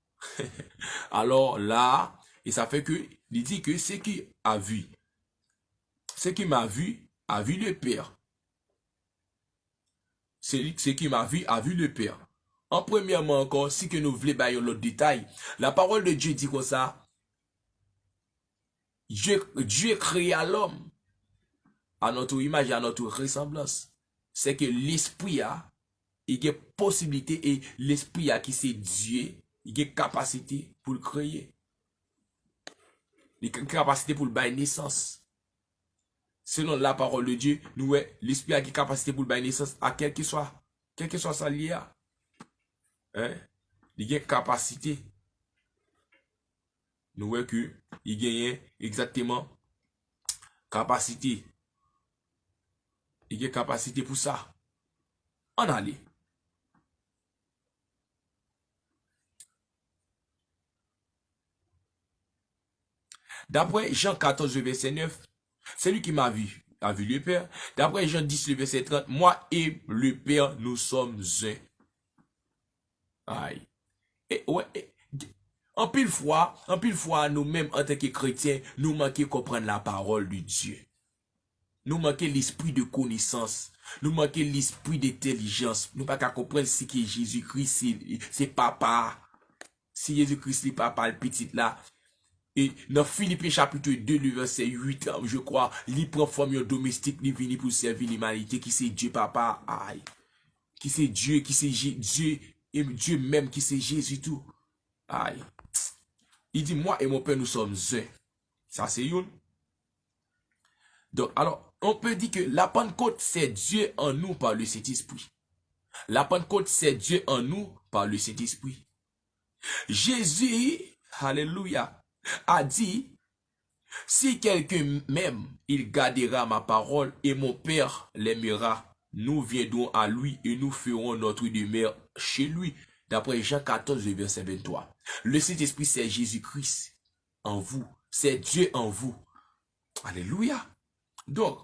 Alors là, et ça fait que, il dit que ce qui a vu, ce qui m'a vu, a vu le Père. Ce qui m'a vu, a vu le Père. En premièrement encore, si que nous voulons bailler l'autre détail, la parole de Dieu dit comme ça, Dieu créa l'homme à notre image et à notre ressemblance. C'est que l'esprit a, il y a possibilité et l'esprit a qui c'est Dieu, il y a capacité pour le créer. Il y a capacité pour le bailler naissance. Selon la parole de Dieu, nous, l'esprit a qui capacité pour le bailler naissance à quel que soit sa lié. Hein? Il y a capacité. Nous voyons que il y a exactement capacité. Il y a capacité pour ça. On allait. D'après Jean 14, verset 9, c'est lui qui m'a vu, a vu le Père. D'après Jean 10, verset 30, moi et le Père, nous sommes un. Aïe. Et ouais, en pile fois, nous-mêmes, en tant que chrétiens, nous manquons comprendre la parole de Dieu. Nous manquons l'esprit de connaissance. Nous manquons l'esprit d'intelligence. Nous pas qu'à comprendre si que Jésus-Christ, c'est papa. Si Jésus-Christ, c'est papa, le petit là. Et dans Philippiens chapitre 2, le verset 8, je crois, il prend forme domestique, il vient pour servir l'humanité, qui c'est Dieu papa, aïe. Qui c'est Dieu, qui c'est Dieu, et Dieu même, qui c'est Jésus tout. Aïe. Il dit, moi et mon Père, nous sommes un. Ça, c'est une. Donc, alors, on peut dire que la Pentecôte, c'est Dieu en nous par le Saint-Esprit. La Pentecôte, c'est Dieu en nous par le Saint-Esprit. Jésus, alléluia, a dit, si quelqu'un m'aime, il gardera ma parole et mon Père l'aimera. Nous viendrons à lui et nous ferons notre demeure chez lui. D'après Jean 14, verset 23. Le Saint-Esprit, c'est Jésus-Christ en vous. C'est Dieu en vous. Alléluia. Donc,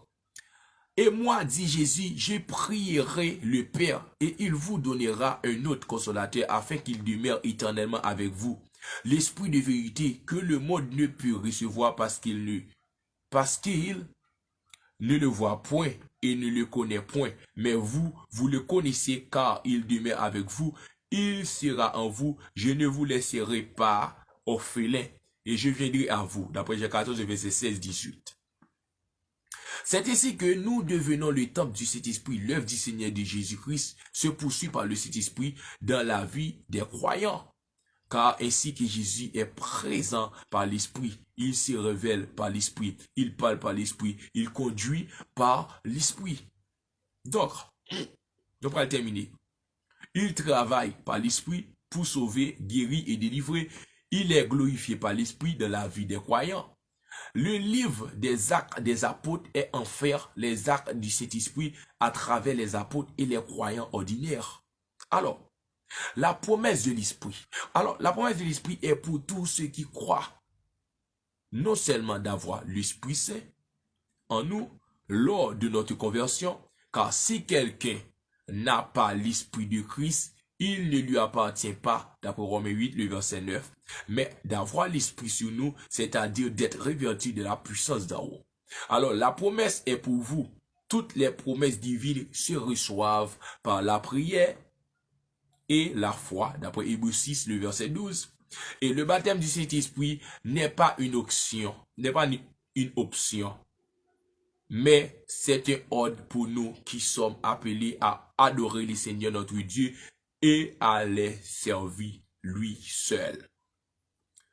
et moi, dit Jésus, je prierai le Père et il vous donnera un autre consolateur afin qu'il demeure éternellement avec vous. L'esprit de vérité que le monde ne peut recevoir parce qu'il ne le voit point et ne le connaît point. Mais vous le connaissez car il demeure avec vous. Il sera en vous. Je ne vous laisserai pas orphelin et je viendrai à vous. D'après Jean 14, verset 16-18. C'est ainsi que nous devenons le temple du Saint-Esprit. L'œuvre du Seigneur de Jésus-Christ se poursuit par le Saint-Esprit dans la vie des croyants. Car ainsi que Jésus est présent par l'Esprit, il se révèle par l'Esprit, il parle par l'Esprit, il conduit par l'Esprit. Donc, on va terminer. Il travaille par l'Esprit pour sauver, guérir et délivrer. il est glorifié par l'Esprit dans la vie des croyants. Le livre des actes des apôtres est en faire les actes du Saint-Esprit à travers les apôtres et les croyants ordinaires. Alors, la promesse de l'Esprit. Alors, la promesse de l'Esprit est pour tous ceux qui croient. Non seulement d'avoir l'Esprit Saint en nous lors de notre conversion, car si quelqu'un n'a pas l'Esprit de Christ, il ne lui appartient pas, d'après Romains 8, le verset 9, mais d'avoir l'Esprit sur nous, c'est-à-dire d'être revêtu de la puissance d'en haut. Alors, la promesse est pour vous. Toutes les promesses divines se reçoivent par la prière et la foi, d'après Hébreux 6, le verset 12. Et le baptême du Saint-Esprit n'est pas une option, mais c'est un ordre pour nous qui sommes appelés à adorer le Seigneur notre Dieu et à les servir lui seul.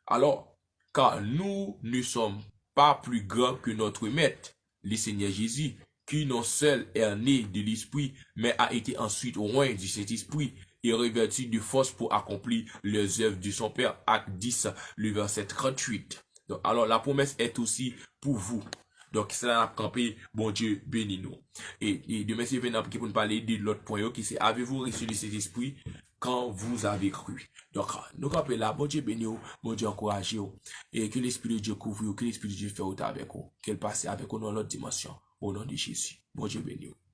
Alors, car nous ne sommes pas plus grands que notre maître, le Seigneur Jésus, qui non seul est né de l'Esprit, mais a été ensuite oint du Saint-Esprit et revêtu de force pour accomplir les œuvres de son Père. Acte 10, le verset 38. Donc, alors, la promesse est aussi pour vous. Donc, ça a campé, bon Dieu, bénis nous. Et demain, c'est venant pour nous parler de l'autre point, qui c'est, avez-vous reçu le Saint-Esprit quand vous avez cru? Donc, nous campons là, bon Dieu bénis vous, bon Dieu encourage vous, et que l'Esprit de Dieu couvre vous, que l'Esprit de Dieu fait autant avec vous, qu'elle passe avec vous dans l'autre dimension, au nom de Jésus. Bon Dieu bénis vous.